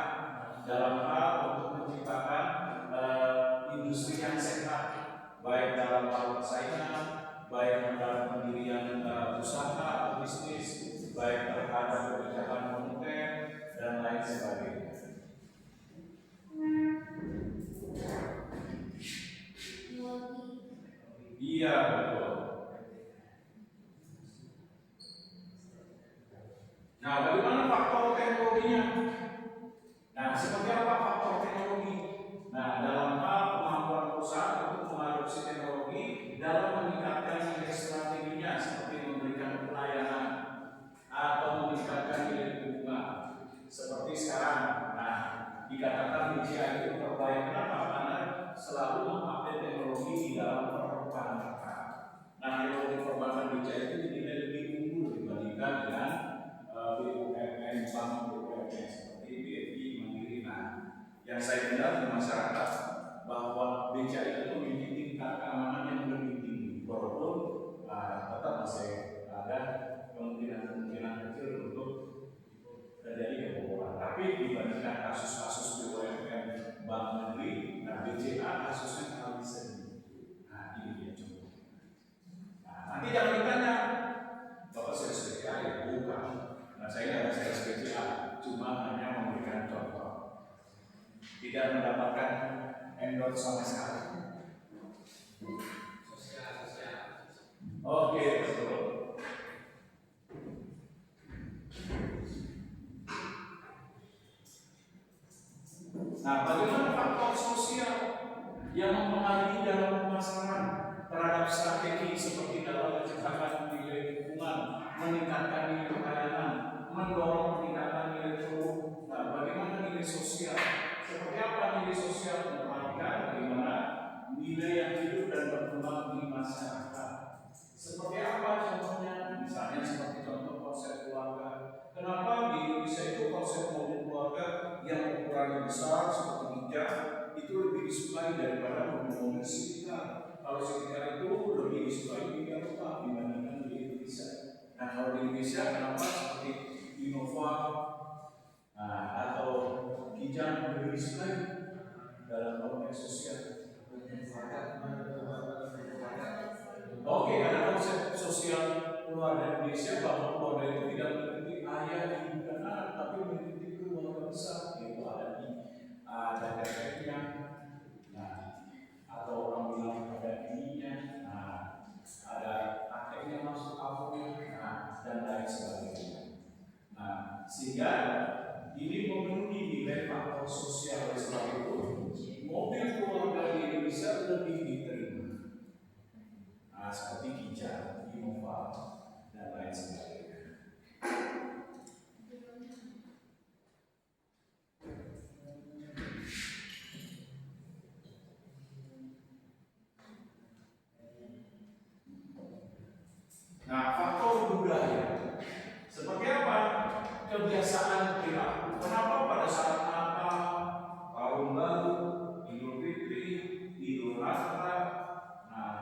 dalam hal untuk menciptakan industri yang sehat, baik dalam hal persaingan, baik dalam pendirian usaha atau bisnis, baik terhadap kebijakan moneter dan lain sebagainya. Iya, betul. Nah, bagaimana faktor teknologinya? Nah, seperti apa faktor teknologi? Nah, dalam hal kemampuan perusahaan untuk mengadopsi teknologi dalam meningkatkan nilai strateginya seperti memberikan pelayanan atau meningkatkan nilai keuntungan. Seperti sekarang, nah, dikatakan BCA itu terbaik. Kenapa? Karena selalu mengupdate teknologi di dalam perbankan. Nah, teknologi perbankan BCA itu dinilai lebih unggul dibandingkan dengan BUMN, bank BUMN seperti BRI, Mandiri. Nah, yang saya dengar di masyarakat bahwa BCA itu memiliki tingkat keamanan yang lebih tinggi, walaupun tetap masih ada kemungkinan kecil untuk terjadi kebobolan. Tapi dibandingkan kasus-kasus BUMN, bank negeri, nah BCA kasusnya paling sedikit. Nah, ini dia contoh. Nah, nanti jangan ditanya, Bapak saya BCA ya? Bukan. Nah, saya tidak ada BCA, cuma hanya memberikan contoh. Tidak mendapatkan endorse sama sekali. Oke, betul. Nah, bagaimana faktor sosial yang mempengaruhi dalam pemasaran terhadap strategi seperti dalam menciptakan nilai lingkungan, meningkatkan nilai pelayanan, mendorong peningkatan nilai produk. Nah, bagaimana nilai sosial? Seperti apa nilai sosial? Memperhatikan bagaimana nilai yang hidup dan berkembang di masyarakat. Seperti apa contohnya? Misalnya seperti contoh konsep keluarga. Kenapa di Indonesia itu konsep mobil keluarga yang ukurannya besar seperti Ninja itu lebih disukai daripada mobil-mobil Civica? Kalau Civica itu lebih disukai di Eropa dibandingkan di Indonesia. Nah, kalau di Indonesia kenapa seperti Innova atau Kijang lebih disukai dalam konteks sosial? Oke, karena konsep sosial keluarga Indonesia bahwa keluarga itu tidak meliputi ayah, ibu, dan anak, tapi meliputi keluarga besar, yaitu ada kakeknya, nah, atau orang bilang ada ininya, nah, ada kakeknya masuk kampung, nah, dan lain sebagainya. Nah, sehingga ini memenuhi nilai faktor sosial. Oleh sebab itu, mobil keluarga di Indonesia lebih diterima. Nah, seperti Kijang, Innova, dan lain sebagainya. Nah, faktor budaya. Seperti apa? Kebiasaan perilaku. Kenapa pada saat Natal, Tahun Baru, Idul Fitri, Idul Adha, nah,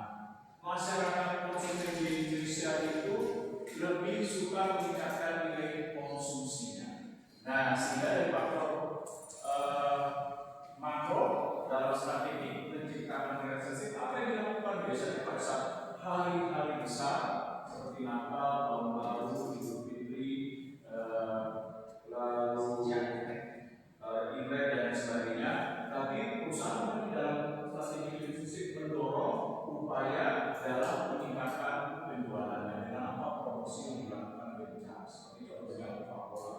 masyarakat konsumen di Indonesia itu lebih suka meningkatkan nilai konsumsinya. Nah, sehingga dari faktor makro dalam strategi menciptakan nilai sensitif, apa yang dilakukan biasanya pada saat hari-hari besar seperti Natal, Tahun Baru, Idul Fitri, lalu Imlek dan sebagainya. Tapi perusahaan dalam strategi bisnis mendorong upaya dalam meningkatkan penjualannya dengan apa promosi yang dilakukan BCA seperti contohnya Coca-Cola,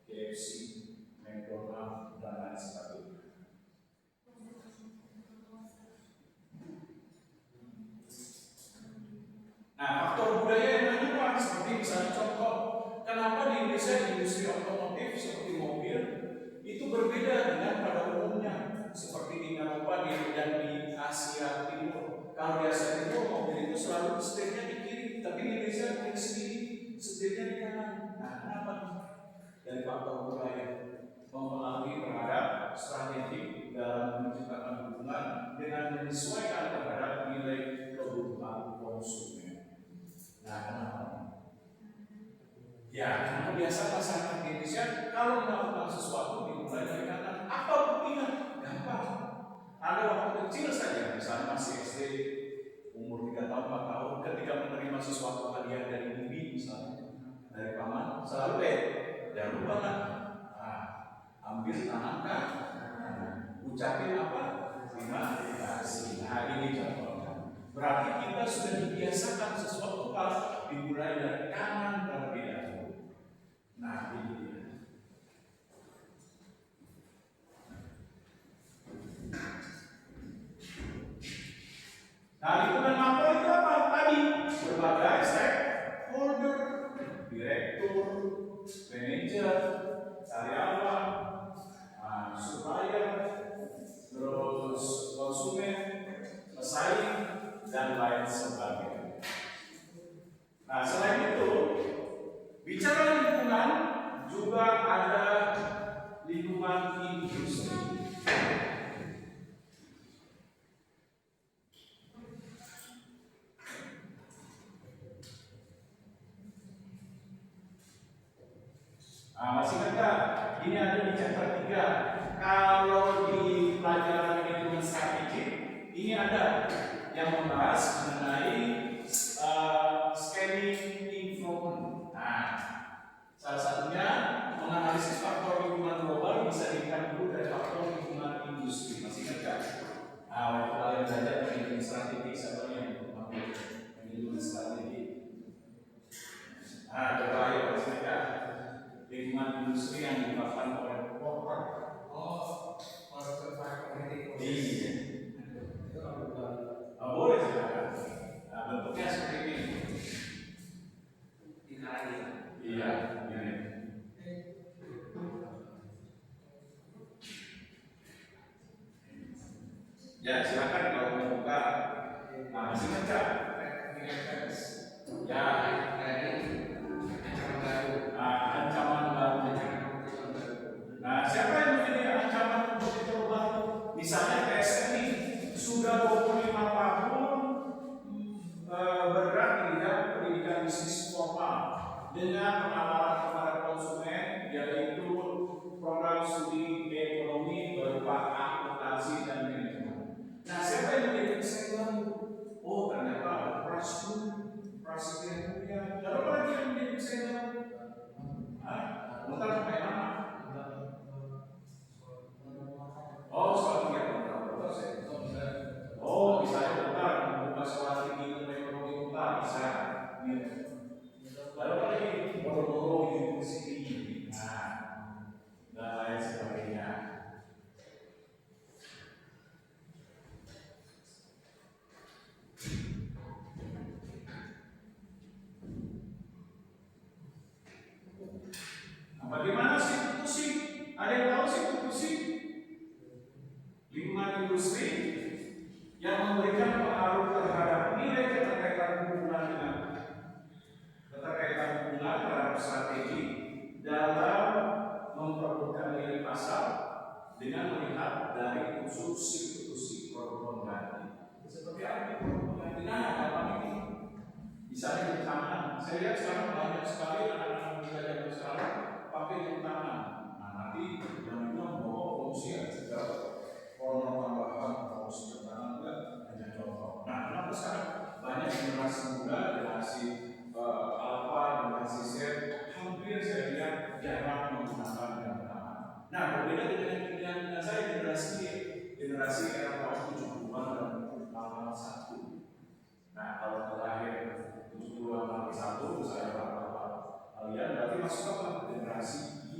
KFC, McDonald, dan lain sebagainya. Nah, faktor budaya yang menentukan seperti misalnya contoh, kenapa di Indonesia industri otomotif seperti mobil itu berbeda dengan pada umumnya seperti di Eropa dan di Asia Timur. Kalau di Asia Timur mobil itu selalu setirnya di kiri, tapi di Indonesia di sini setirnya di kanan. Nah, kenapa? Dari faktor budaya mempengaruhi terhadap strategi dalam menciptakan hubungan dengan menyesuaikan terhadap nilai kebutuhan konsumen. Nah, kenapa? Ya, karena biasa masyarakat Indonesia kalau melakukan sesuatu dimulai dari kata apa buktinya? Gampang. Ada waktu kecil saja, misalnya masih SD, umur 3 tahun, 4 tahun, ketika menerima sesuatu hadiah dari bibi misalnya, dari paman, selalu jangan lupa kan? Ambil tangan, ucapin apa? Terima kasih. Nah, ini contohnya. Berarti kita sudah dibiasakan sesuatu kalau dimulai dari kanan terlebih dahulu. Nah, ini dia. Nah, lingkungan makro itu apa? Tadi berbagai stakeholder, direktur, manajer, karyawan, supplier, terus konsumen, pesaing, dan lain sebagainya. Nah, selain itu, bicara lingkungan juga ada lingkungan industri. Masih ingat? Ini ada di chapter 3. Kalau di pelajaran manajemen strategik, ini ada yang membahas mengenai scanning improvement. Nah, salah satunya menganalisis faktor lingkungan global bisa dilihat dulu dari faktor lingkungan industri. Masih ingat? Waktu kalian belajar manajemen strategik, siapa yang mengambil manajemen strategik? Coba ayo masih ingat? Lingkungan industri yang dilakukan oleh Porter. Porter Factory. Iya. Boleh silakan. Bentuknya seperti ini. Iya. Ini. Ya silakan kalau mau buka. Masih baca. Ya. Ancaman baru. Nah, siapa yang menjadi ancaman kompetitor baru? Misalnya TSMI sudah 25 tahun bergerak di bidang pendidikan bisnis formal dengan penawaran kepada konsumen yaitu program studi ekonomi berupa akuntansi dan manajemen. Nah, siapa yang menjadi pesaing? Oh, ternyata ada Prasetya Mulia. Lalu apa lagi yang menjadi pesaing? Bukan sampai nama. Soal misalnya bentar membuka sekolah tinggi ilmu ekonomi bentar bisa. Lalu apa lagi? Boro-boro University. Dan lain sebagainya. Bagaimana institusi? Ada yang tahu institusi? Lingkungan industri yang memberikan pengaruh terhadap nilai keterkaitan hubungan terhadap strategi dalam memperebutkan nilai pasar dengan melihat dari unsur substitusi produk pengganti. Seperti apa produk pengganti? Gampang ini. Misalnya jam tangan. Saya lihat sekarang banyak sekali anak-anak muda zaman sekarang pakai jam tangan. Nanti yang itu membawa polusi juga. Hormon tambahan polusi jam tangan juga hanya contoh. Kenapa sekarang banyak generasi muda, generasi Alpha, generasi Z, hampir saya lihat jarang menggunakan jam tangan. Nah, berbeda dengan saya generasi era tahun 70-an dan 81. Nah, kalau terakhir 70-an 81, saya berapa kalian berarti masuk apa? Generasi Y.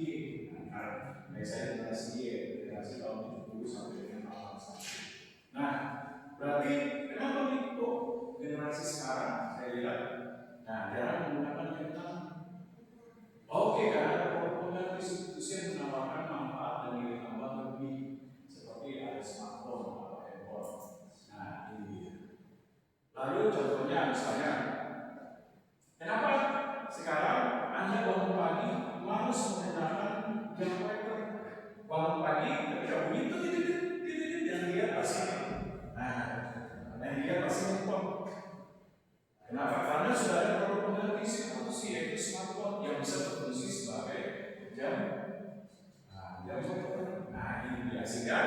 Nah, saya generasi Y, generasi tahun 70 sampai dengan 81. Nah, berarti kenapa nih kok generasi sekarang saya lihat jarang menggunakan jam tangan? Oke, karena ada produk institusi yang menawarkan manfaat dan nilai tambah lebih seperti ada smartphone atau handphone. Nah, ini dia. Lalu contohnya misalnya, kenapa sekarang Anda bangun pagi harus menggunakan jam wecker? Bangun pagi ketika bunyi itu yang dilihat pasti. Yang dilihat pasti handphone. Kenapa? Karena sudah ada produk pengganti institusi yaitu smartphone yang bisa berfungsi sebagai jam wecker. Ini dia, sehingga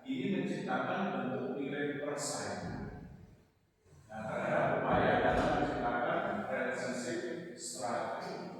ini menciptakan bentuk nilai persaingan. Terhadap upaya dalam menciptakan relationship strategi.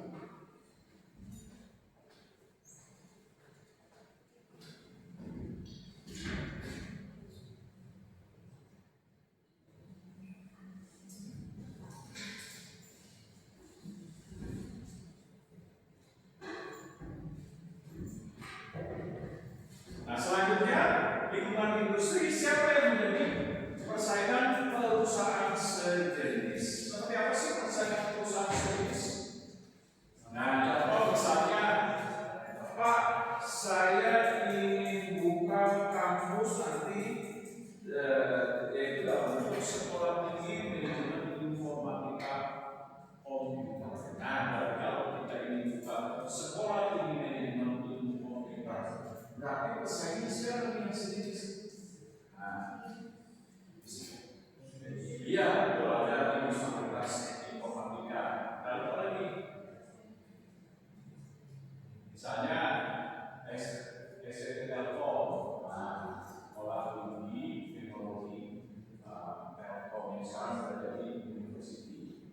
sekarang berada di university.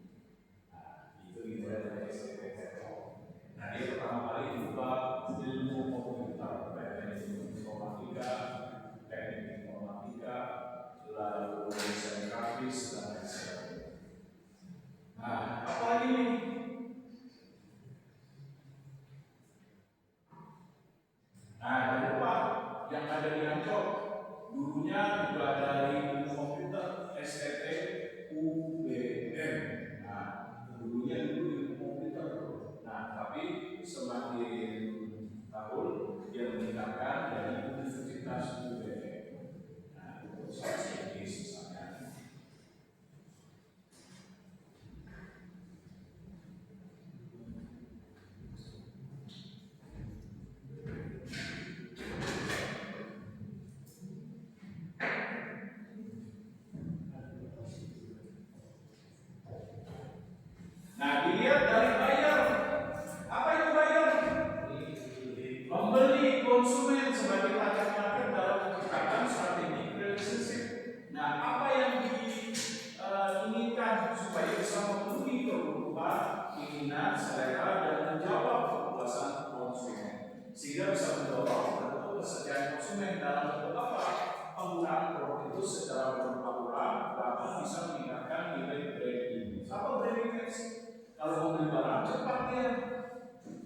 Nah, itu dimulai dari SMP Telkom. Nah, dia pertama kali buka ilmu komputer, teknik informatika, lalu desain grafis dan lain sebagainya. Nah, apa lagi nih? Nah, jangan lupa yang ada di Ancol, dulunya juga dari komputer STT UBM. Nah, dulu ilmu komputer. Nah, tapi semakin tahun dia meningkatkan dari Universitas UBM. Nah, itu salah satu misalnya. Nah, dilihat dari bayar. Apa itu bayar? Membeli konsumen sebagai target market dalam menciptakan strategi relationship. Nah, apa yang diinginkan supaya bisa memenuhi kebutuhan, keinginan, selera, dan menjawab kepuasan konsumen, sehingga bisa mendorong bentuk kesetiaan konsumen dalam bentuk apa? Penggunaan produk itu secara beraturan, bahkan bisa meningkatkan nilai branding. Apa branding sih? Kalau mau beli barang cepat ya.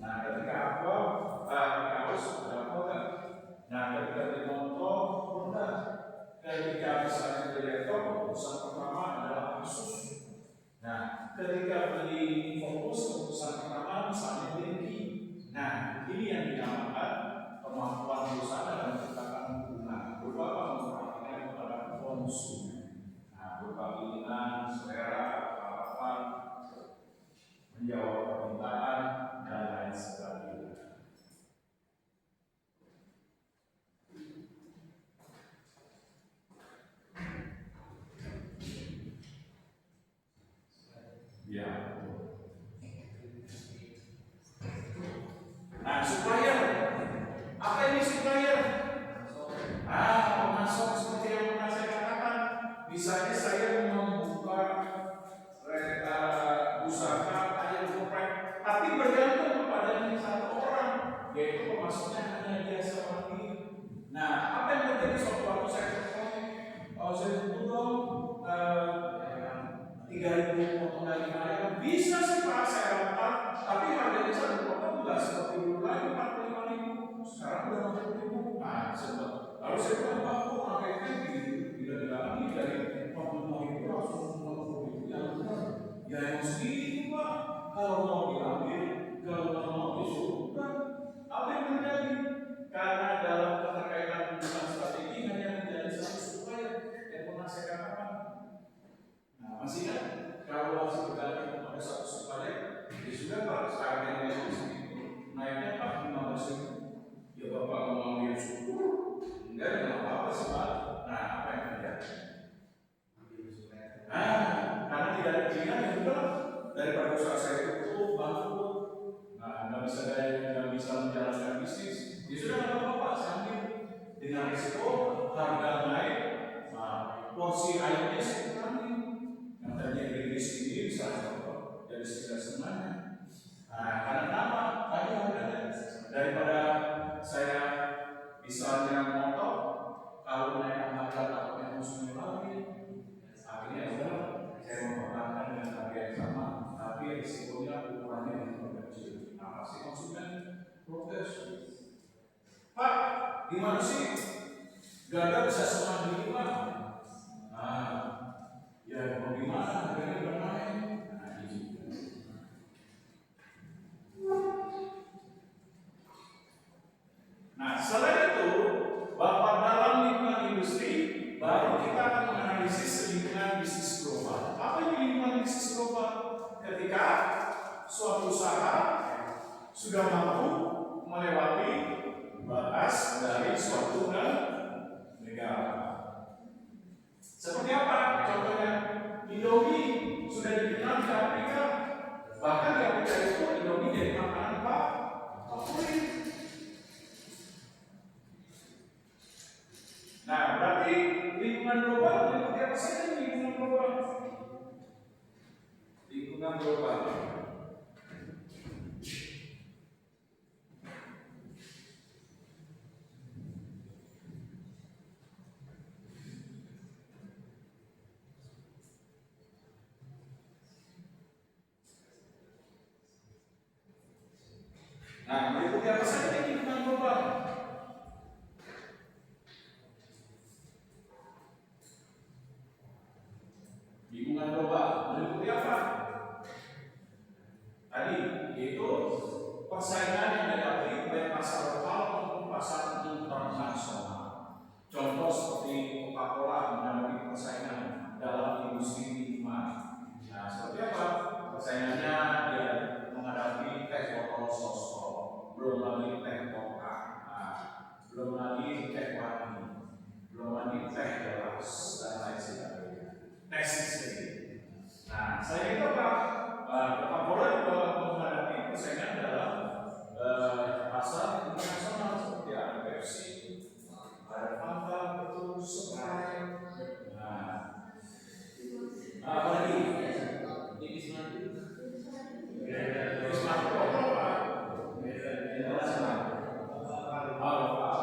Nah, ketika harus ada kota. Nah, ketika beli motor Honda. Ketika misalnya beli laptop, keputusan pertama adalah Asus. Nah, ketika beli fokus, keputusan pertama misalnya Lenki. Nah, ini yang dinamakan kemampuan perusahaan dalam menciptakan hubungan berupa memperhatikan kepada konsumen. Nah, berupa keinginan, selera, harapan, menjawab permintaan dan lain sebagainya. Ya. Nah, supplier. Apa ini supplier? Pemasok seperti yang pernah saya katakan. Misalnya saya membuka usaha ayam geprek, tapi bergantung kepada satu orang, yaitu pemasoknya hanya dia sendiri. Nah, apa yang terjadi suatu waktu saya saya butuh dong 3.000 potong daging ayam, bisa sih Pak saya lakukan, tapi harganya satu potong nggak seperti dulu lagi 45.000, sekarang udah 50.000. Nah, sebab lalu saya bilang Pak, kok harganya bila lagi dari 45.000 langsung 50.000 yang benar? Ya yang segini Pak, kalau mau diambil, kalau mau disuruh, apa yang terjadi? Karena dalam keterkaitan hubungan strategi hanya menjadi satu supplier yang pernah saya katakan. Nah, masih kan? Kalau masih bergantung kepada satu supplier, ya sudah Pak, sekarang yang naik segitu, naiknya Pak 15.000. Ya Bapak mau yang syukur, enggak ada apa-apa sih Pak. Nah, apa yang terjadi? Nah, karena tidak ada pilihan ya udah, daripada usaha saya tutup, bangkrut, nah nggak bisa menjalankan bisnis, ya sudah nggak apa-apa, saya ambil dengan risiko harga naik, porsi ayamnya saya kurangi, yang tadinya gede segini bisa jadi sekitar setengahnya. Nah, karena apa? Tadi harganya daripada saya misalnya motor, kalau naik harga takutnya konsumen lagi. Akhirnya sudah saya mempertahankan dengan harga yang sama, tapi risikonya ukurannya yang lebih kecil. Nah, pasti konsumen protes. Pak, gimana sih? Gada bisa semahal ini Pak? Nah, ya mau gimana? Harganya udah naik. Nah, ini. Nah, selain itu, bahwa dalam lingkungan industri, baru kita akan menganalisis lingkungan bisnis global. Apa ini lingkungan bisnis global? Ketika suatu usaha sudah mampu melewati batas dari suatu negara. Seperti apa? Contohnya, Indomie sudah dikenal di Afrika. Bahkan di Afrika itu Indomie jadi makanan favorit. Nah, berarti lingkungan global seperti apa saja lingkungan global? Nah, meliputi apa saja lingkungan global? Lingkungan global meliputi apa? Tadi yaitu persaingan yang dihadapi baik pasar lokal maupun pasar internasional. Contoh seperti Coca-Cola menghadapi persaingan dalam industri minuman. Nah, seperti apa? Persaingannya dia menghadapi teh botol sosro, belum lagi teh mocha, belum lagi teh wangi, belum lagi teh gelas dan lain sebagainya. Teh sisri. Nah, saya itu apa? Coca-Cola juga menghadapi persaingan dalam pasar internasional seperti ada Pepsi, ada Fanta, betul, Sprite. Nah, apa lagi? Ini smartphone apa? Internasional. Lokal.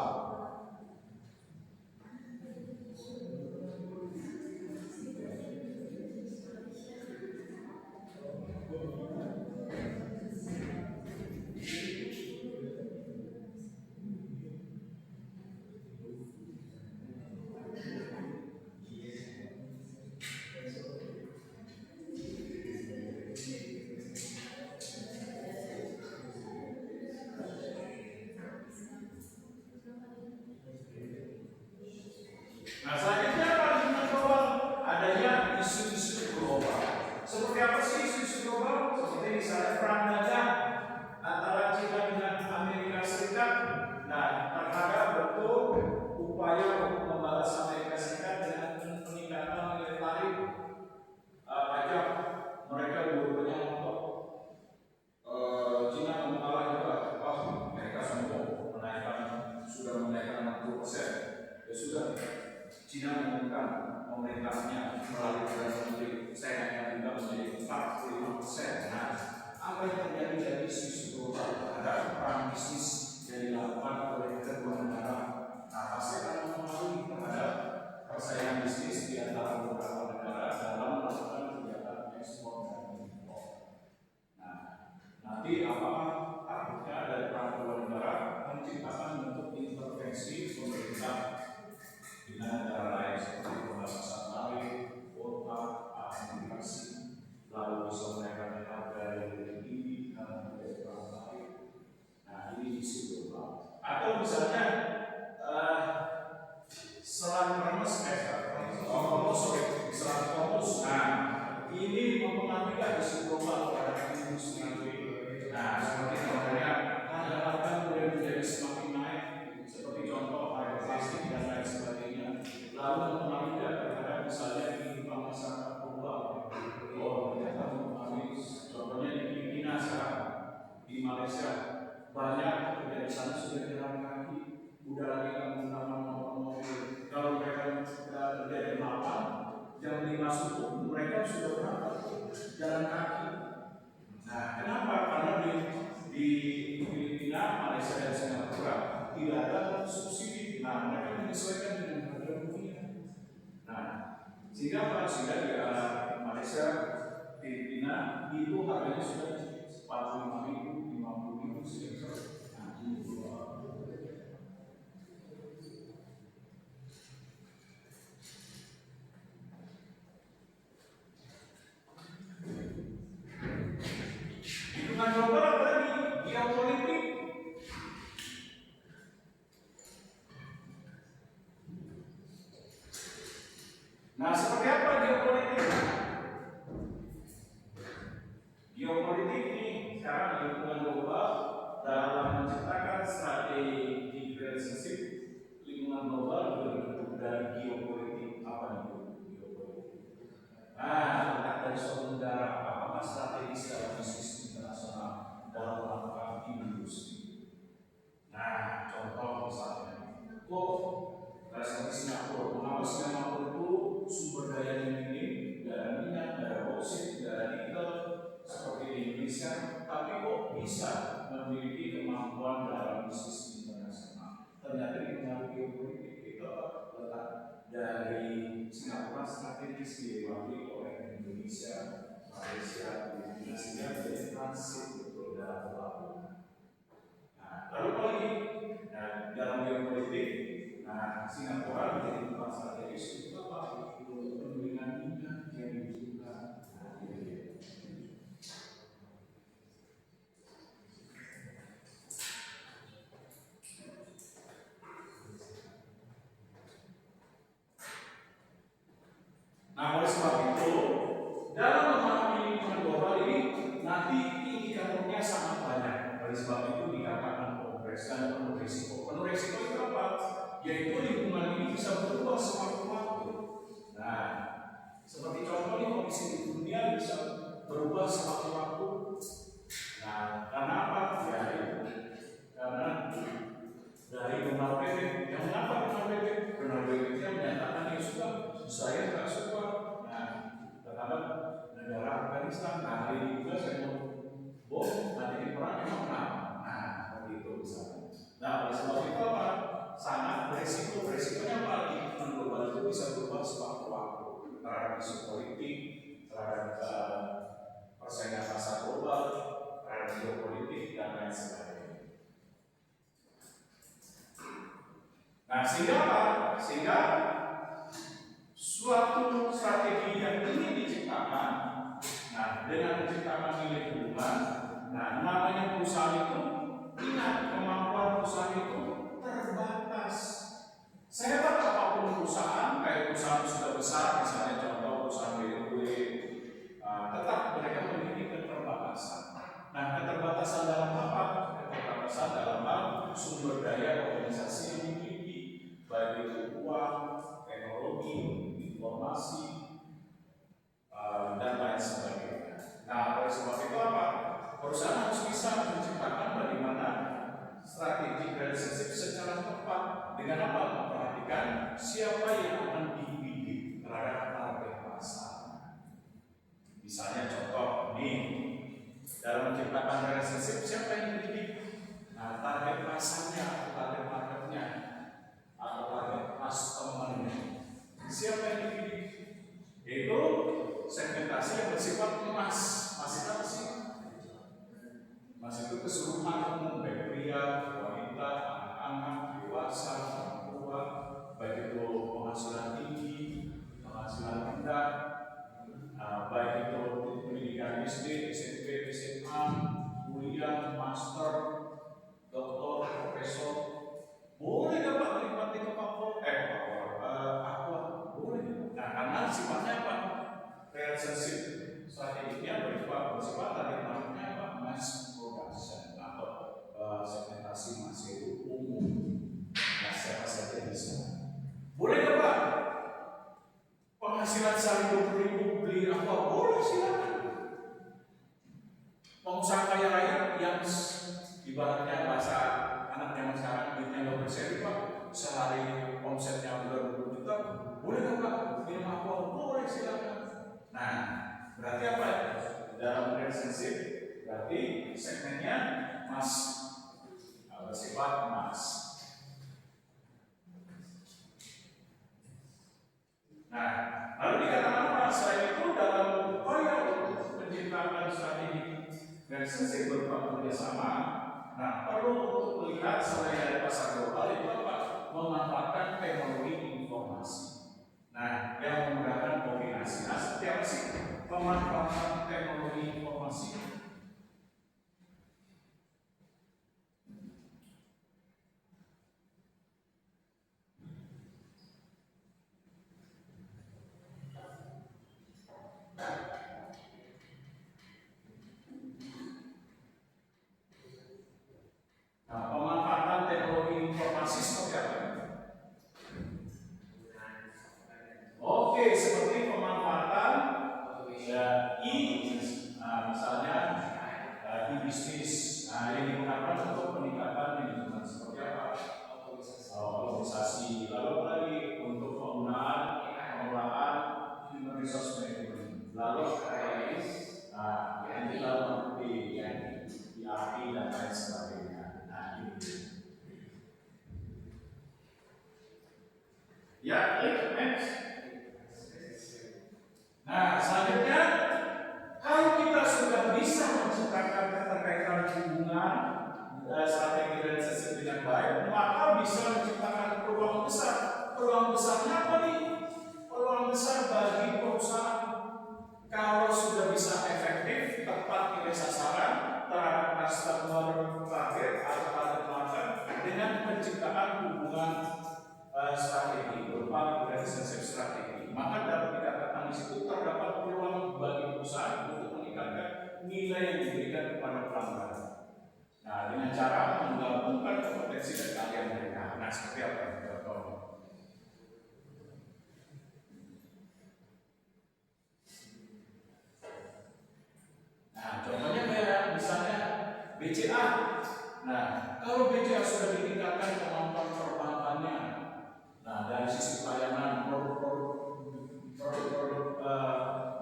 Nah, selanjutnya apa lingkungan global? Adanya isu-isu global. Seperti apa sih isu-isu global? Seperti misalnya perang dagang antara China dengan Amerika Serikat. Nah, terhadap bentuk upaya untuk membalas Amerika Serikat dengan peningkatan nilai tarif pajak. Mereka dua-duanya untuk China mengalah juga. Mereka semua sudah menaikkan 60%. Ya sudah. China mengumumkan pemerintahnya melalui Perdana Menteri saya juga menjadi 45%. Nah, apa yang terjadi dari isu global terhadap perang bisnis yang dilakukan oleh kedua negara? Nah, pasti akan mempengaruhi terhadap persaingan bisnis di antara beberapa negara dalam melakukan kegiatan ekspor dan impor. Nah, nanti apakah takutnya dari perang kedua negara menciptakan bentuk intervensi pemerintah dengan negara lain seperti pembatasan tarif, kuota, administrasi, lalu bisa menaikkan harga yang lebih tinggi karena tidak perang tarif. Nah, ini isu global. Atau misalnya selang kremes, selang fokus. Nah, ini mempengaruhi isu global terhadap industri. Nah, seperti contohnya harga mulai menjadi semakin naik, seperti contoh harga plastik dan lain sebagainya. Lalu mempengaruhi terhadap misalnya kehidupan masyarakat global. Ternyata mempengaruhi. Contohnya di Filipina sekarang, di Malaysia banyak pekerja di sana sudah jalan kaki, udah lagi nggak menggunakan mobil. Kalau mereka kerja di malam, jam 5 subuh mereka sudah berangkat jalan kaki. Nah, kenapa? Karena di Filipina, Malaysia dan Singapura tidak ada subsidi. Nah, mereka menyesuaikan dengan harga dunia. Nah, sehingga di Malaysia, Filipina itu harganya sudah 45.000, 50.000 sekitar. Nah, lingkungan global apa lagi? Geopolitik. Nah, seperti apa geopolitik? Geopolitik ini sekarang lingkungan global dalam menciptakan strategi relationship lingkungan global berbentuk dari geopolitik. Apa itu geopolitik? Nah, letak dari suatu negara apakah strategis dalam bisnis internasional dalam melakukan industri. Nah, contoh misalnya, seperti Singapura. Mengapa Singapura itu sumber dayanya minim, tidak ada minyak, tidak ada boksit, tidak ada nikel seperti di Indonesia, tapi kok bisa memiliki kemampuan dalam bisnis internasional? Ternyata dipengaruhi geopolitik. Itu letak dari Singapura strategis diwakili oleh Indonesia, Malaysia, Filipina, sehingga menjadi transit betul dalam pelabuhan. Oleh sebab itu dikatakan progres dan penuh risiko. Penuh risiko itu apa? Yaitu lingkungan ini bisa berubah sewaktu-waktu. Nah, seperti contoh nih, kondisi di dunia bisa berubah sewaktu-waktu. Nah, karena apa? Ya itu. Karena dari Donald Bebek, yang mengapa Donald Bebek? Donald Bebeknya menyatakan dia suka, saya tidak suka. Nah, terhadap negara Afghanistan. Nah, hari ini juga saya mau bom, nanti perang memang menang. Nah, seperti itu misalnya. Nah, oleh sebab itu apa? Sangat beresiko. Beresikonya apa? Lingkungan global itu bisa berubah sewaktu-waktu. Terhadap isu politik, terhadap persaingan pasar global, terhadap geopolitik dan lain sebagainya. Nah, sehingga apa? Sehingga suatu strategi yang ingin diciptakan, nah dengan menciptakan nilai hubungan, nah namanya perusahaan itu, ingat kemampuan perusahaan itu terbatas. Saya tak apapun perusahaan, kayak perusahaan sudah besar, misalnya contoh perusahaan BMW, tetap mereka memiliki keterbatasan. Nah, keterbatasan dalam apa? Keterbatasan dalam hal sumber daya organisasi yang dimiliki, baik itu uang, teknologi, informasi, dan lain sebagainya. Nah, oleh sebab itu apa? Perusahaan harus bisa menciptakan bagaimana strategi relationship secara tepat dengan apa? Memperhatikan siapa yang akan dibidik terhadap target pasar. Misalnya contoh nih, dalam menciptakan relationship siapa yang dibidik? Nah, target pasarnya atau target marketnya atau target customer-nya. Siapa yang dibidik? Yaitu segmentasi yang bersifat emas. Mas itu apa sih? Mas itu keseluruhan umum, baik pria, wanita, anak-anak, dewasa, orang tua, baik itu penghasilan tinggi, penghasilan rendah, baik itu pendidikan SD, SMP, SMA, kuliah, master, doktor, profesor. Boleh nggak Pak menikmati aqua? Boleh. Nah, karena sifatnya apa? Relationship strateginya bersifat target marketnya apa? Mass production atau segmentasi masih umum. Nah, siapa saja bisa. Boleh nggak Pak? Penghasilan sehari 20.000 beli aqua? Boleh, silakan. Pengusaha kaya raya yang ibaratnya bahasa anak zaman sekarang duitnya nggak berseri Pak, sehari omsetnya udah 20 juta, boleh nggak Pak? Minum aqua? Boleh, silakan. Nah, berarti apa ya? Dalam relationship berarti segmennya mas, bersifat mas. Nah, lalu dikatakan apa? Selain itu dalam upaya untuk menciptakan strategi relationship berupa kerjasama, nah perlu untuk melihat selain dari pasar global itu apa? Memanfaatkan teknologi informasi. Nah, yang menggunakan kombinasi. Nah, seperti apa sih pemanfaatan teknologi informasi? Nah, pemanfaatan teknologi informasi seperti apa? Oke, seperti pemanfaatan misalnya di bisnis, yang digunakan untuk peningkatan manajemen seperti apa? Otomatisasi, lalu lagi untuk penggunaan pengelolaan human resource management, lalu nanti lalu di API dan lain sebagainya. Nah, ini. Ya, klik next. Nah, selanjutnya, kalau kita sudah bisa menciptakan keterkaitan hubungan strategi relationship dengan baik, maka bisa menciptakan peluang besar. Peluang besarnya apa nih? Peluang besar bagi perusahaan kalau sudah bisa efektif, tepat nilai sasaran terhadap customer target atau target market dengan menciptakan hubungan strategi berupa relationship strategi, maka dapat dikatakan di situ terdapat peluang bagi perusahaan untuk meningkatkan nilai yang diberikan kepada pelanggan. Nah, BCA. Nah, kalau BCA sudah ditingkatkan kemampuan perbankannya, nah dari sisi pelayanan produk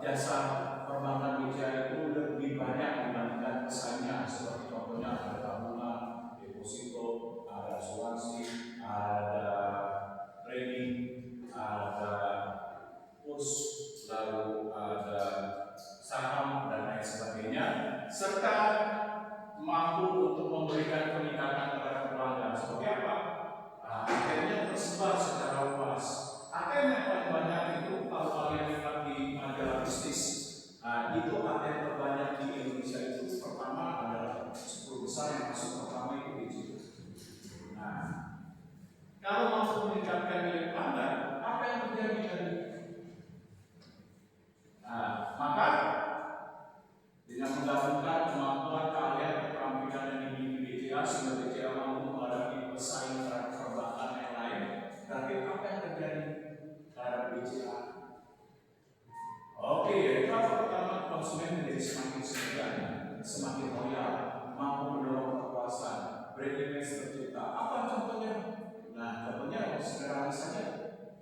jasa perbankan BCA itu lebih banyak dibandingkan pesannya, seperti contohnya ada tabungan, deposito, ada asuransi, ada trading, ada kurs, lalu ada saham dan lain sebagainya, serta mampu untuk memberikan peningkatan kepada pelanggan. Seperti apa? ATM-nya tersebar secara luas. ATM yang paling banyak itu kalau kalian lihat di majalah bisnis, itu ATM terbanyak di Indonesia itu pertama adalah 10 besar yang masuk pertama itu BCA. Nah, kalau mampu meningkatkan nilai pelanggan, apa yang terjadi tadi? Maka dengan menggabungkan kemampuan kalian keterampilan yang dimiliki BCA sehingga BCA mampu menghadapi pesaing terhadap perbankan yang lain, berarti apa yang terjadi terhadap BCA? Oke, yaitu apa? Pertama, konsumen menjadi semakin setia, semakin loyal, mampu mendorong kepuasan, brand image tercipta. Apa contohnya? Nah, contohnya sederhana saja.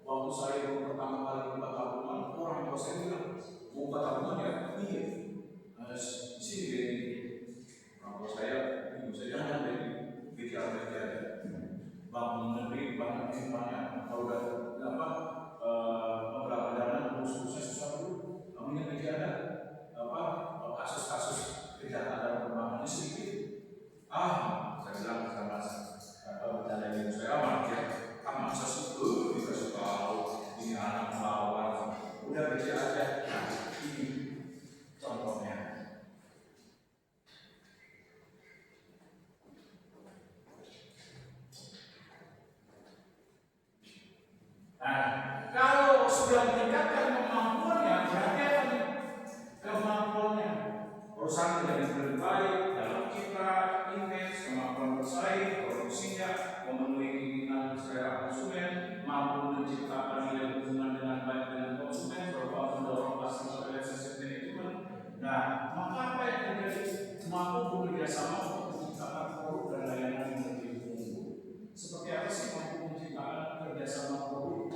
Waktu saya pertama kali buka tabungan, orang tua saya bilang, buka tabungan ya, iya. Di sini dari orang tua saya, ibu saya jangan dari BCA. Bank negeri banyak, kalau udah beberapa dana khususnya susah dulu. Namanya BCA kasus-kasus kejahatan dalam perbankan sedikit. Saya bilang sama bercanda ibu saya aman ya. Masa situ dikasih tahu ini anak melawan, udah BCA aja. Ini contohnya. Nah, kalau sudah meningkatkan kemampuannya, berarti apa nih? Kemampuannya perusahaan menjadi lebih baik dalam citra, image, kemampuan bersaing, produksinya, memenuhi keinginan selera konsumen, mampu menciptakan nilai hubungan dengan baik dengan konsumen, berupa mendorong customer relationship management. Nah, maka apa yang terjadi? Mampu bekerja sama untuk menciptakan produk dan layanan yang lebih unggul. Seperti apa sih mampu menciptakan kerjasama produk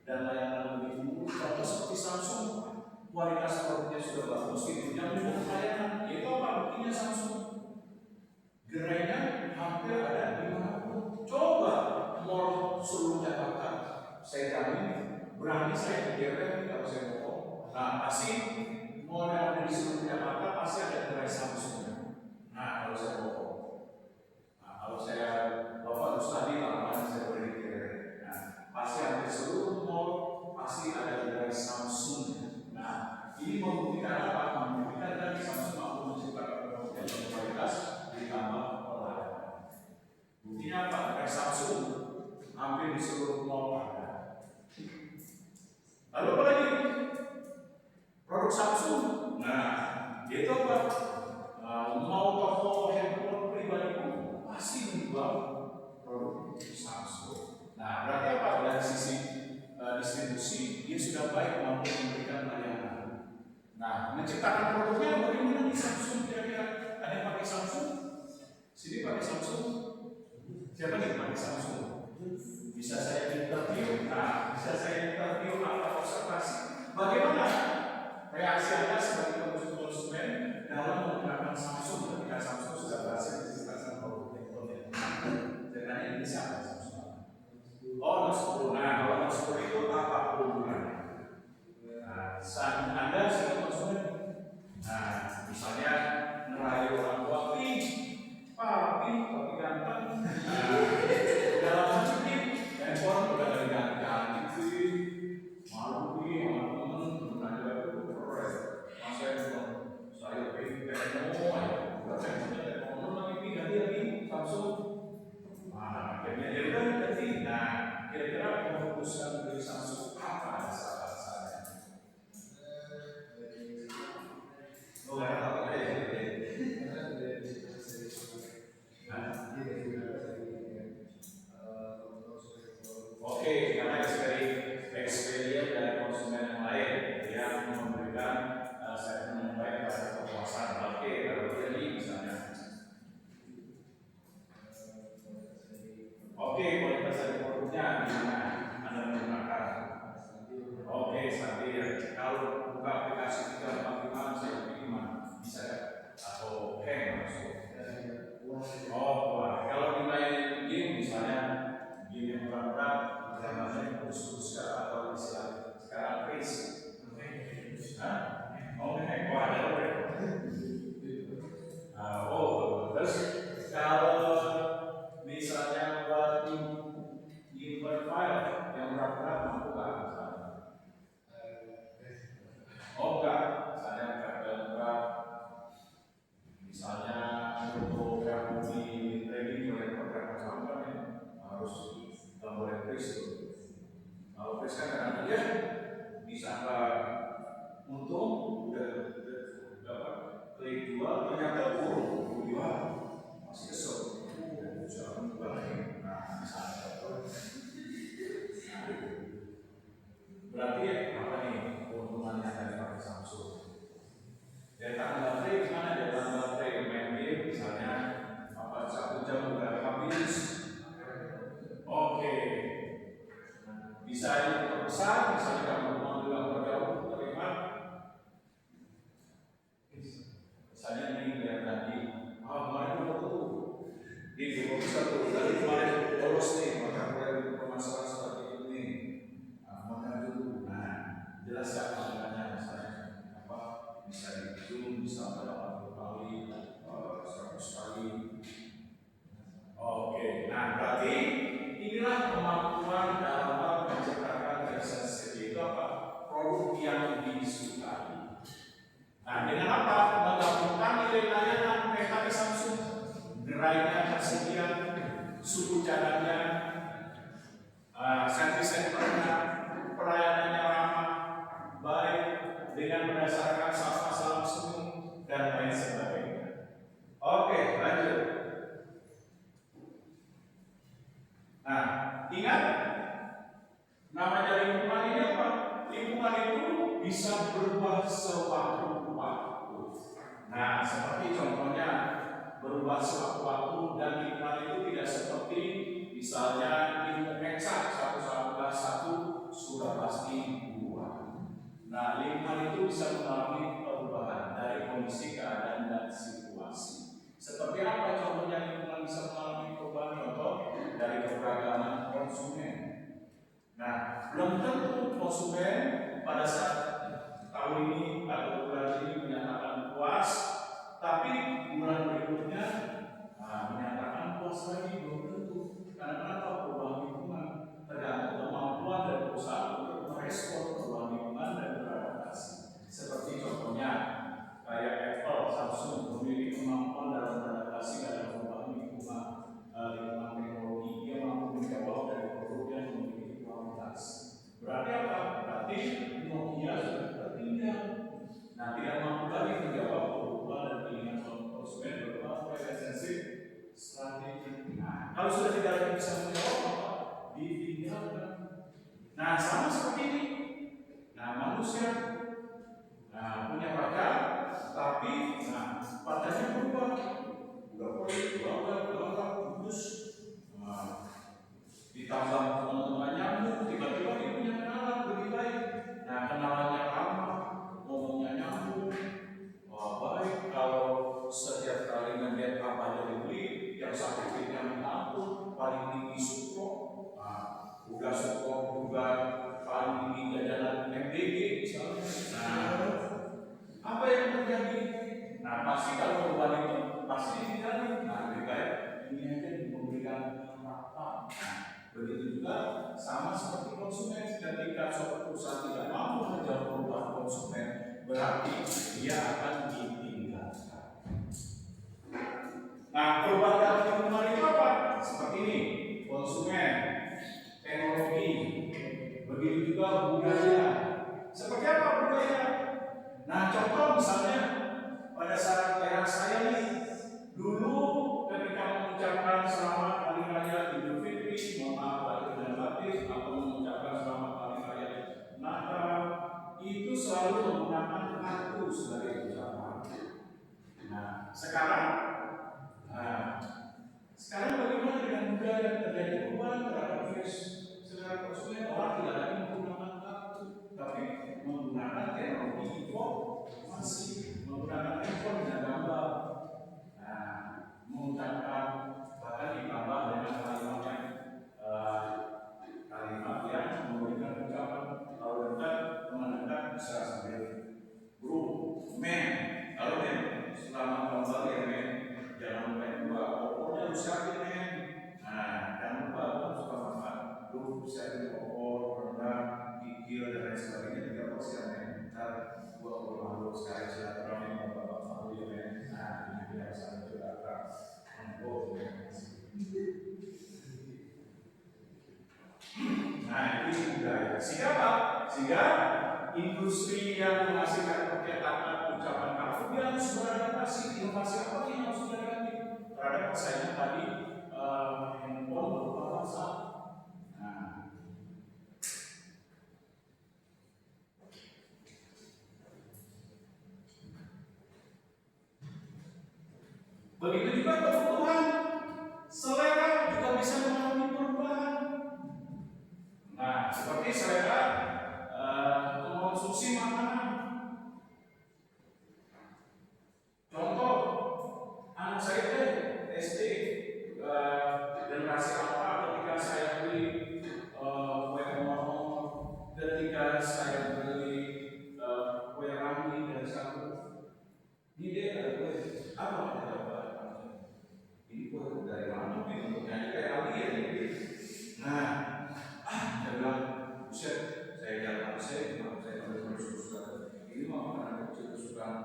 dan layanan lebih unggul? Contoh seperti Samsung, kualitas produknya sudah bagus, ditunjang dengan layanan. Itu apa buktinya Samsung? Gerainya hampir ada di mana-pun. Coba mall seluruh Jakarta, saya jamin berani saya digerai kalau saya bohong. Nah, pasti mall yang ada di seluruh Jakarta pasti ada gerai Samsung. Nah, kalau saya bohong. Nah, kalau saya Bapak harus tadi lama saya boleh digerai. Nah, pasti ada di seluruh mall pasti ada gerai Samsung. Nah, ini membuktikan apa? Membuktikan tadi Samsung mampu menciptakan produk yang berkualitas ditambah pelayanan. Buktinya apa? Gerai Samsung hampir di seluruh mall ada. Lalu apa lagi? Produk Samsung. Nah, itu apa? Mau toko handphone pribadi pun pasti menjual produk Samsung. Nah, berarti apa? Dari sisi distribusi dia sudah baik mampu memberikan layanan. Nah, menciptakan produknya bagaimana di Samsung kira-kira? Ada yang pakai Samsung? Sini pakai Samsung? Siapa nih pakai Samsung? Bisa saya interview? Nah, bisa saya interview atau observasi? Bagaimana reaksi Anda sebagai konsumen dalam menggunakan Samsung ketika Samsung sudah berhasil menciptakan produk handphone? Dengan ini siapa Samsung? Oh, Note 10. Nah, kalau Note 10 itu apa keunggulannya? Nah, saat Anda sebagai konsumen, nah, misalnya merayu orang tua, papi ganteng. Dalam mencicip handphone udah ganti-ganti, malu sama temen, belum aja keren. Kristo. Kalau Kristo kan kadang dia disangka untung udah klik jual ternyata buruk jual masih kesel jangan balik. Nah misalnya berarti apa nih keuntungannya dari pakai Samsung? Daya tahan baterai gimana? Daya tahan baterai main game misalnya apa 1 jam udah habis. Oke, bisa diperbesar, misalnya kamu mau juga berjauh terlihat. Misalnya ini lihat tadi, kemarin udah tuh, di bisa tuh tadi kemarin bolos nih, maka mulai permasalahan seperti ini. Mana dulu? Nah, jelas gak maknanya misalnya apa? Bisa di zoom, bisa pada 80 kali, 100 kali. Oke, nah berarti inilah kemampuan dalam hal menciptakan sensitif itu apa? Produk yang disukai. Nah, dengan apa? Menggabungkan nilai layanan mekanik Samsung, gerainya tersedia, suku cadangnya, service centernya, pelayanannya ramah, baik dengan berdasarkan sastra Samsung dan lain sebagainya. Oke, lanjut. Nah, ingat namanya lingkungan ini apa? Lingkungan itu bisa berubah sewaktu-waktu. Nah, seperti contohnya berubah sewaktu-waktu dan lingkungan itu tidak seperti misalnya ilmu eksak 1+1 sudah pasti 2. Nah, lingkungan itu bisa mengalami perubahan dari kondisi keadaan dan situasi. Seperti apa contohnya lingkungan bisa mengalami perubahan? Contoh dari keberagaman konsumen. Nah, belum tentu konsumen pada saat tahun ini atau bulan ini menyatakan puas, tapi bulan berikutnya menyatakan puas lagi, belum tentu. Karena kenapa? Perubahan lingkungan tergantung kemampuan dari perusahaan untuk merespon perubahan lingkungan dan beradaptasi. Seperti contohnya kayak Apple, Samsung memiliki kemampuan dalam beradaptasi dalam perubahan lingkungan teknologi. Dia mampu menjawab dari produk yang memiliki kualitas. Berarti apa? Berarti Nokia sudah tertinggal. Nah, tidak mampu lagi menjawab kebutuhan dan keinginan konsumen berupa preferensi strategi. Nah, kalau sudah tidak lagi bisa menjawab apa? Ditinggalkan. Nah, sama seperti ini. Nah, manusia punya pacar, tapi pacarnya berubah. Udah boleh, udah kudus. Ditambah teman-teman nyambung, tiba-tiba dia punya kenalan lebih baik. Nah, kenalannya ramah, ngomongnya nyambung, baik. Kalau setiap kali ngeliat apa jadi beli, yang sakitnya minta ampun, paling tinggi support, udah support juga paling tinggi jajanan MBG misalnya. Nah, apa yang terjadi? Nah, pasti kalau perubahan itu pasti ditinggalin. Nah, lebih baik ini aja memberikan harapan. Begitu juga sama seperti konsumen, ketika suatu perusahaan tidak mampu menjawab perubahan konsumen, berarti dia akan ditinggalkan. Nah, perubahan dalam lingkungan itu apa? Seperti ini, konsumen, teknologi, begitu juga budaya. Seperti apa budaya? Nah, contoh misalnya pada saat era saya nih, dulu ketika mengucapkan selamat hari raya Idul Fitri, mohon maaf lahir dan batin, atau mengucapkan selamat hari raya Natal, itu selalu menggunakan kartu sebagai ucapan. Nah, sekarang bagaimana dengan budaya yang terjadi perubahan terhadap selera konsumen? Orang tidak lagi menggunakan kartu, tapi menggunakan teknologi informasi, menggunakan handphone dengan gambar. Mengucapkan bahkan ditambah dengan kalimat yang memberikan ucapan kalau dekat teman dekat bisa sambil bro, men, kalau men selamat kembali ya men, jangan lupa juga pokoknya lu siapin men. Nah, jangan lupa lu suka makan, lu siapin opor, rendang, kikil dan lain sebagainya juga pasti ya men. Ntar gua malu sekali silaturahmi sama bapak malu ya men. Nah, ini dia sama juga Begitu juga kebutuhan selera juga bisa mengalami perubahan. Nah, seperti selera mengkonsumsi makanan. Contoh, anak saya SD generasi alpha, ketika saya beli kue momor, ketika saya beli kue rangi dan satu, ini dia ada kue apa? Ini kue dari mana? Bentuknya kayak alien ini. Nah, saya bilang, buset, saya jalan saya terus ini mau makanan kecil kesukaan.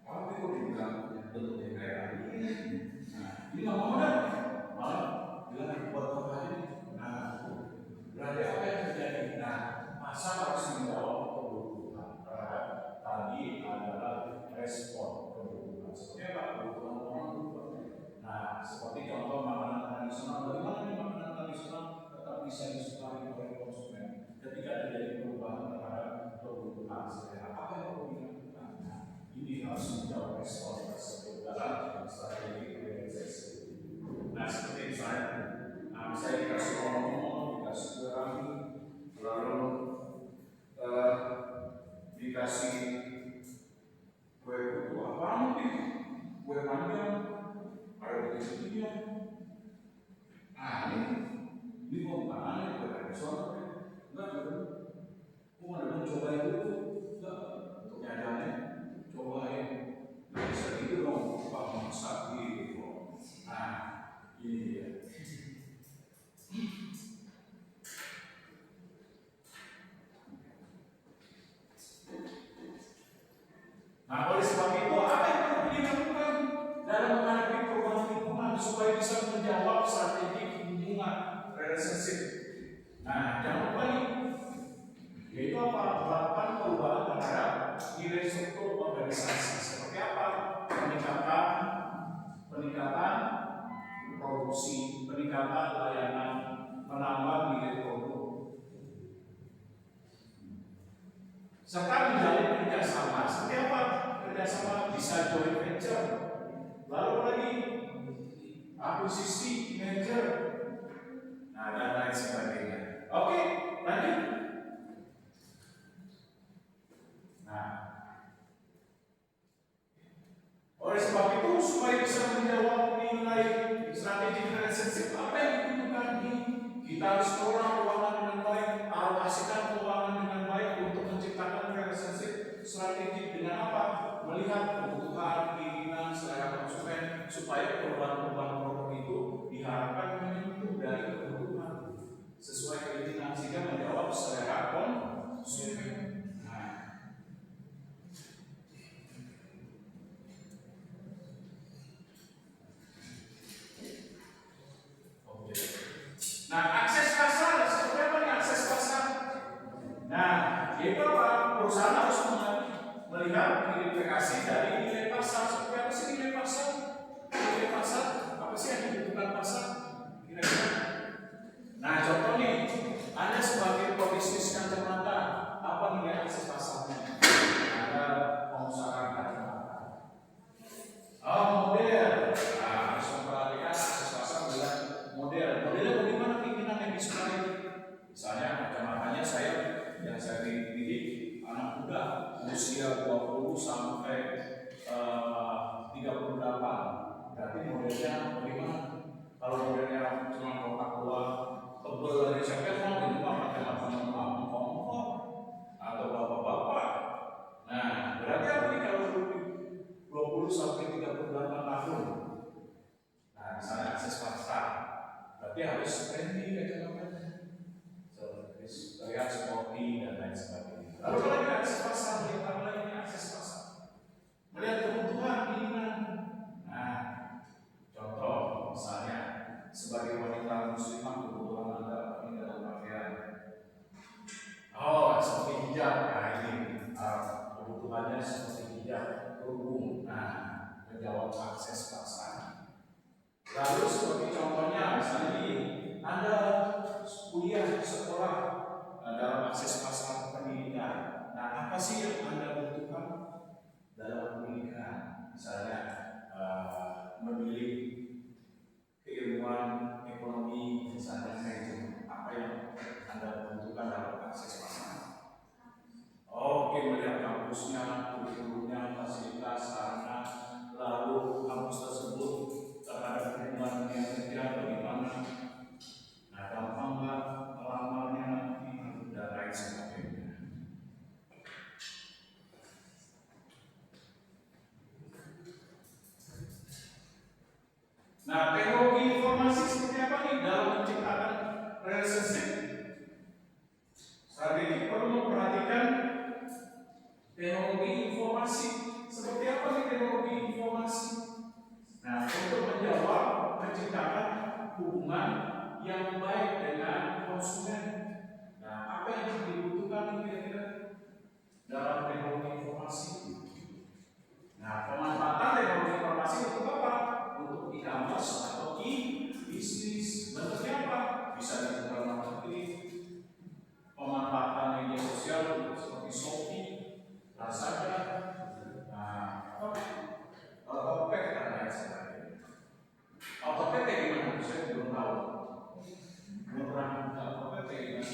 Tapi kok dibilang bentuknya kayak alien? Nah, ini nggak mau dah, malah bilang buat apa aja. Nah, berarti apa yang terjadi? Nah, masa harus menjawab kebutuhan terhadap tadi adalah respon kebutuhan. Seperti apa? Kebutuhan orang. Nah, seperti contoh makanan tradisional, bagaimana nih makanan tradisional tetap bisa disukai oleh konsumen ketika terjadi perubahan terhadap kebutuhan selera. Apa yang perlu dilakukan? Nah, ini harus menjawab respon tersebut dalam strategi organisasi. Nah, seperti misalnya, saya dikasih omong, dikasih kue rangi, lalu dikasih kue putu apa nih? Kue panjang, ada begini-begini. Nah, ini kok makanan kue tradisional? Enggak juga. Kok ada cobain dulu? Enggak, untuk nyadanya cobain. Nggak bisa gitu dong, Pak masak gitu. Nah, ini dia. Nah, oleh sebab itu, apa yang perlu dilakukan dalam menghadapi perubahan lingkungan supaya bisa menjawab strategi hubungan relationship? Nah, jangan lupa nih, yaitu apa? Melakukan perubahan terhadap nilai struktur organisasi. Seperti apa? Peningkatan produksi, peningkatan layanan, menambah nilai produk, serta menjalin kerjasama. Seperti apa? Kerjasama bisa joint venture, lalu lagi akuisisi merger, nah dan lain sebagainya. Oke, lanjut. Nah, oleh sebab itu supaya bisa menjawab nilai strategi relationship, apa yang dibutuhkan ini? Kita harus kelola keuangan dengan baik, alokasikan keuangan dengan baik untuk menciptakan relationship strategik dengan apa? Melihat kebutuhan, keinginan, selera konsumen supaya perubahan-perubahan produk itu diharapkan menyentuh dari kebutuhan sesuai keinginan sehingga menjawab selera konsumen. Nah, akses pasar, seperti apa nih akses pasar? Nah, itu apa? Perusahaan harus melihat identifikasi dari nilai pasar. Seperti apa sih nilai pasar? Nilai pasar, apa sih yang dibutuhkan pasar? Kira-kira. Nah, contoh nih, Anda sebagai pebisnis kacamata, apa nilai akses pasarnya? Ada pengusaha kacamata. Oh, model. Nah, harus memperhatikan akses pasar dengan model. Modelnya bagaimana keinginan yang disukai? Misalnya kacamatanya yang saya didik anak muda usia 20 sampai 38. Berarti modelnya bagaimana? Kalau modelnya cuma kotak tua, tebel dari siapa mau itu mah kacamata mengkongkong atau bapak-bapak. Nah, berarti apa nih kalau 20 sampai 38 tahun? Nah, misalnya akses pasar, berarti harus trendy kacamatanya, terlihat sporty dan lain sebagainya. Lalu kalau lagi akses pasar, lihat apa lagi akses pasar? Melihat kebutuhan, keinginan. Nah, contoh misalnya sebagai wanita muslimah kebutuhan Anda ini dalam pakaian. Oh, seperti hijab. Nah, ini kebutuhannya seperti hijab, kerudung. Nah, menjawab akses pasar. Lalu seperti contohnya misalnya ini, Anda kuliah sekolah dalam akses pasar pendidikan. Nah, apa sih yang Anda butuhkan dalam pendidikan? Misalnya memilih relationship, strategi perlu memperhatikan teknologi informasi. Seperti apa nih teknologi informasi? Nah, untuk menciptakan hubungan yang baik dengan konsumen. Nah, apa yang dibutuhkan kira-kira dalam teknologi informasi? Nah, pemanfaatan teknologi informasi untuk apa? Untuk e-commerce atau e-bisnis. Bentuknya apa? Bisa dibuka luar negeri. Pemanfaatan media sosial seperti Shopee, Lazada, Tokped dan lain sebagainya. Tokped kayak gimana? Saya belum tahu. Belum pernah buka Tokped kayak gimana?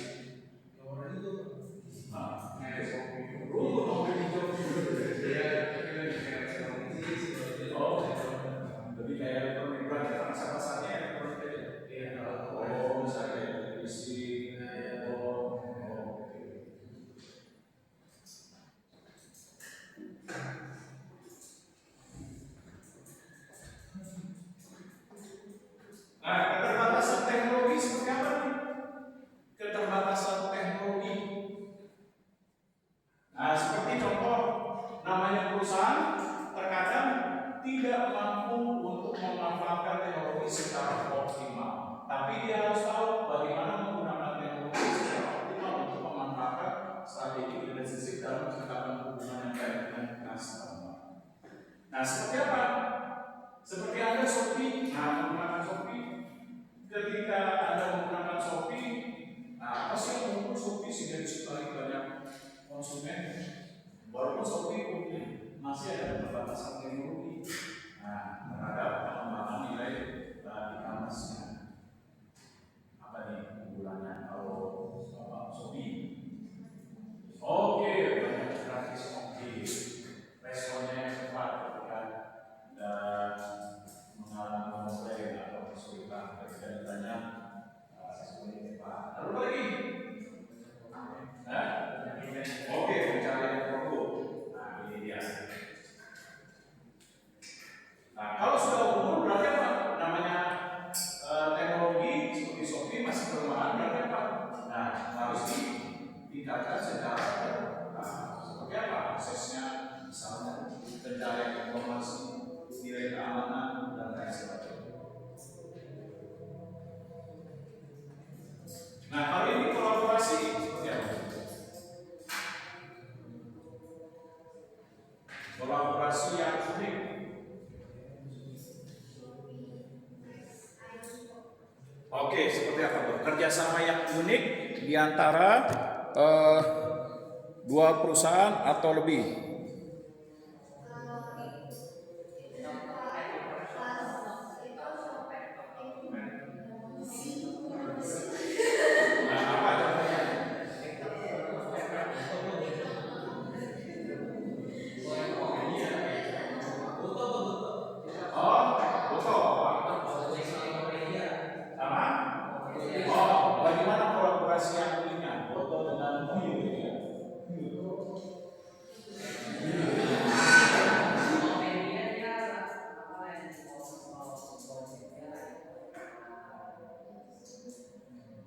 Rumput mobil hijau. Oh, lebih kayak elektronik berarti pasarnya elektronik aja. Oh, misalnya televisi. Nah, keterbatasan teknologi seperti apa nih? Keterbatasan teknologi. Nah, seperti contoh, namanya perusahaan terkadang tidak mampu untuk memanfaatkan teknologi secara optimal. Tapi dia harus tahu bagaimana menggunakan teknologi secara optimal untuk memanfaatkan strategi relationship dalam menciptakan hubungan yang baik dengan customer. Nah, seperti apa? Seperti Anda Shopee, menggunakan Shopee. Ketika Anda menggunakan Shopee, apa sih yang membuat Shopee sehingga disukai banyak konsumen? Walaupun Shopee masih ada keterbatasan teknologi terhadap pengembangan nilai e-commerce-nya. Apa nih unggulannya kalau Shopee? Oke, banyak gratis ongkir, responnya yang cepat ketika mengalami komplain atau kesulitan ketika ditanya seperti apa. Lalu lagi, oke, pencarian produk. Nah, ini dia. Nah, kalau sudah umur berarti apa? Namanya teknologi seperti Shopee masih berkembang berarti apa? Nah, harus ditingkatkan secara seperti apa prosesnya, misalnya pencarian informasi, nilai keamanan dan lain sebagainya. Nah, hari ini kolaborasi seperti apa? Kolaborasi yang unik. Oke, seperti apa tuh? Kerjasama yang unik di antara dua perusahaan atau lebih. Bagaimana kolaborasi yang uniknya? Foto dengan video ya?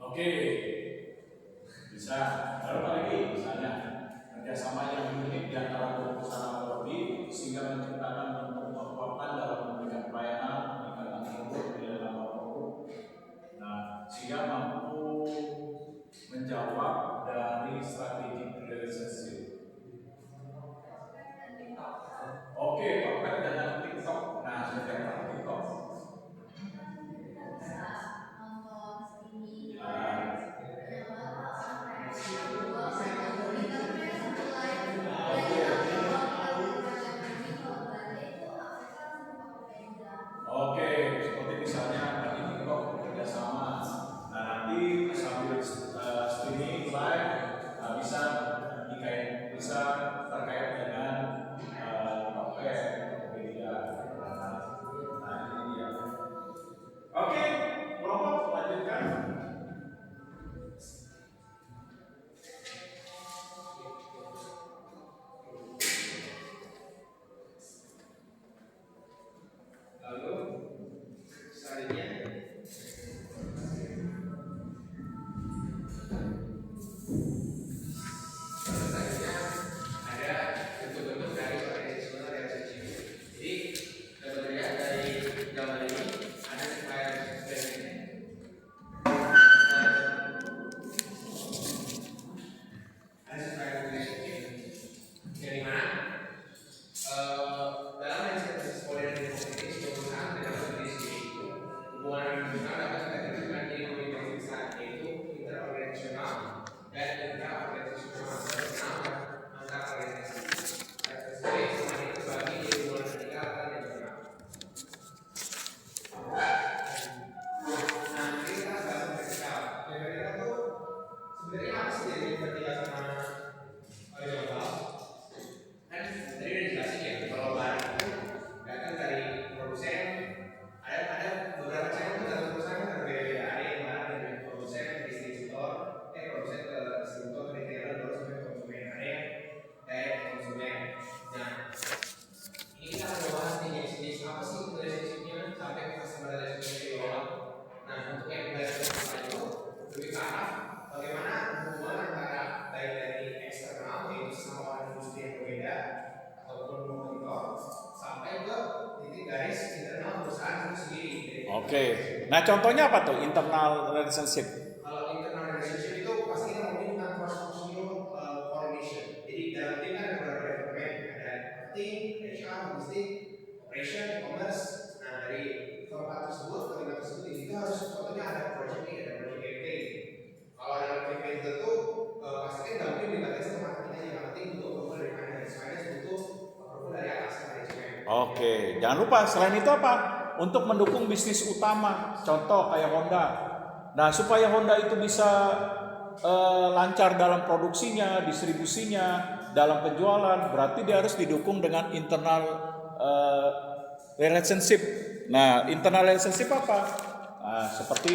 Oke, bisa. Lalu lagi misalnya kerjasama yang unik di antara dua perusahaan atau lebih sehingga menciptakan bentuk kekuatan dalam memberikan pelayanan, meningkatkan produk, nilai tambah produk. Nah, sehingga mampu menjawab dari strategi relationship. Oke, Tokped dengan TikTok. Nah, seperti apa TikTok? Oke. Nah contohnya apa tuh internal relationship? Kalau internal relationship itu pasti kita ngomongin tentang cross functional coordination. Jadi dalam tim kan ada beberapa departemen, ada marketing, HR, logistik, operation, e-commerce. Nah dari keempat tersebut, kelima tersebut itu harus contohnya ada project A, ada project campaign. Kalau dalam campaign tentu pasti kan dalam tim melibatkan satu marketing aja, marketing butuh approval dari finance, finance butuh approval dari atas manajemen. Oke, jangan lupa selain itu apa? Untuk mendukung bisnis utama, contoh kayak Honda. Nah, supaya Honda itu bisa lancar dalam produksinya, distribusinya, dalam penjualan, berarti dia harus didukung dengan internal relationship. Nah, internal relationship apa? Nah, seperti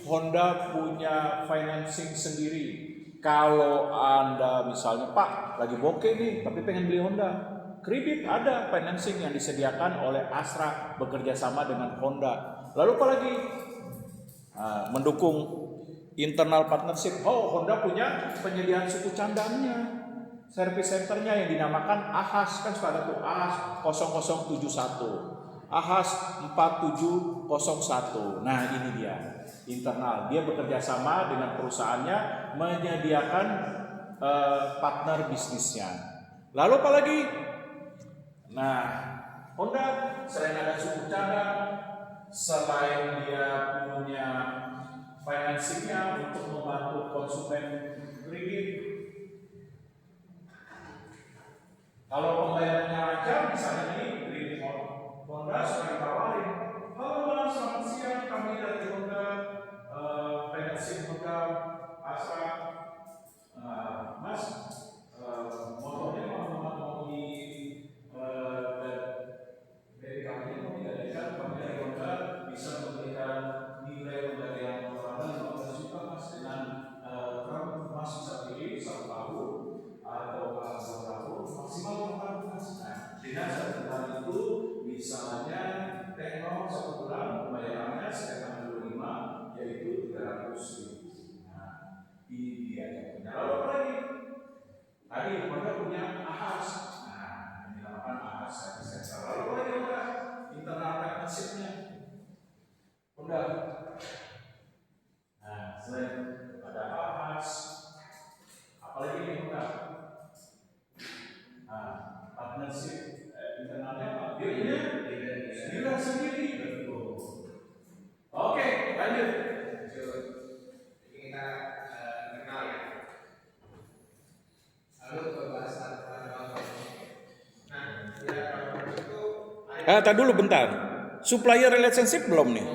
Honda punya financing sendiri. Kalau Anda misalnya, Pak, lagi bokeh nih, tapi pengen beli Honda, kredit ada financing yang disediakan oleh Astra bekerja sama dengan Honda. Lalu apa lagi? Mendukung internal partnership. Oh, Honda punya penyediaan suku cadangnya, service centernya yang dinamakan AHAS, kan sudah ada tuh AHAS 0071, AHAS 4701. Nah ini dia internal, dia bekerja sama dengan perusahaannya menyediakan partner bisnisnya. Lalu apa lagi? Nah, Honda selain ada suku cadang, selain dia punya financingnya untuk membantu konsumen kredit, kalau pembayarannya lancar, misalnya ini kredit Honda sudah ditawarin, halo Mas, selamat siang, kami dari Honda, financing Honda Astra, Mas, motornya mau di dari kami mau diadakan, kami dari Honda bisa memberikan nilai pembelian motor Anda 15 juta Mas, dengan Mas bisa pilih 1 tahun atau 2 tahun maksimal 2 tahun Mas. Nah, dengan 1 tahun itu misalnya tenor 1 bulan pembayarannya sekitar 25, yaitu 300.000. Nah, ini dia. Nah, lalu apa lagi? Tadi Honda punya AHAS. Nah, ini dinamakan AHAS service center. Lalu apa lagi Honda? Internal partnership-nya Honda. Nah, selain ada AHAS, apalagi nih Honda? Nah, partnership internalnya apa? Dealer sendiri. Oke, lanjut. Jadi kita kenal ya. Lalu ke bahas apa? Nah, ya itu. Tadi dulu bentar. Supplier relationship belum nih?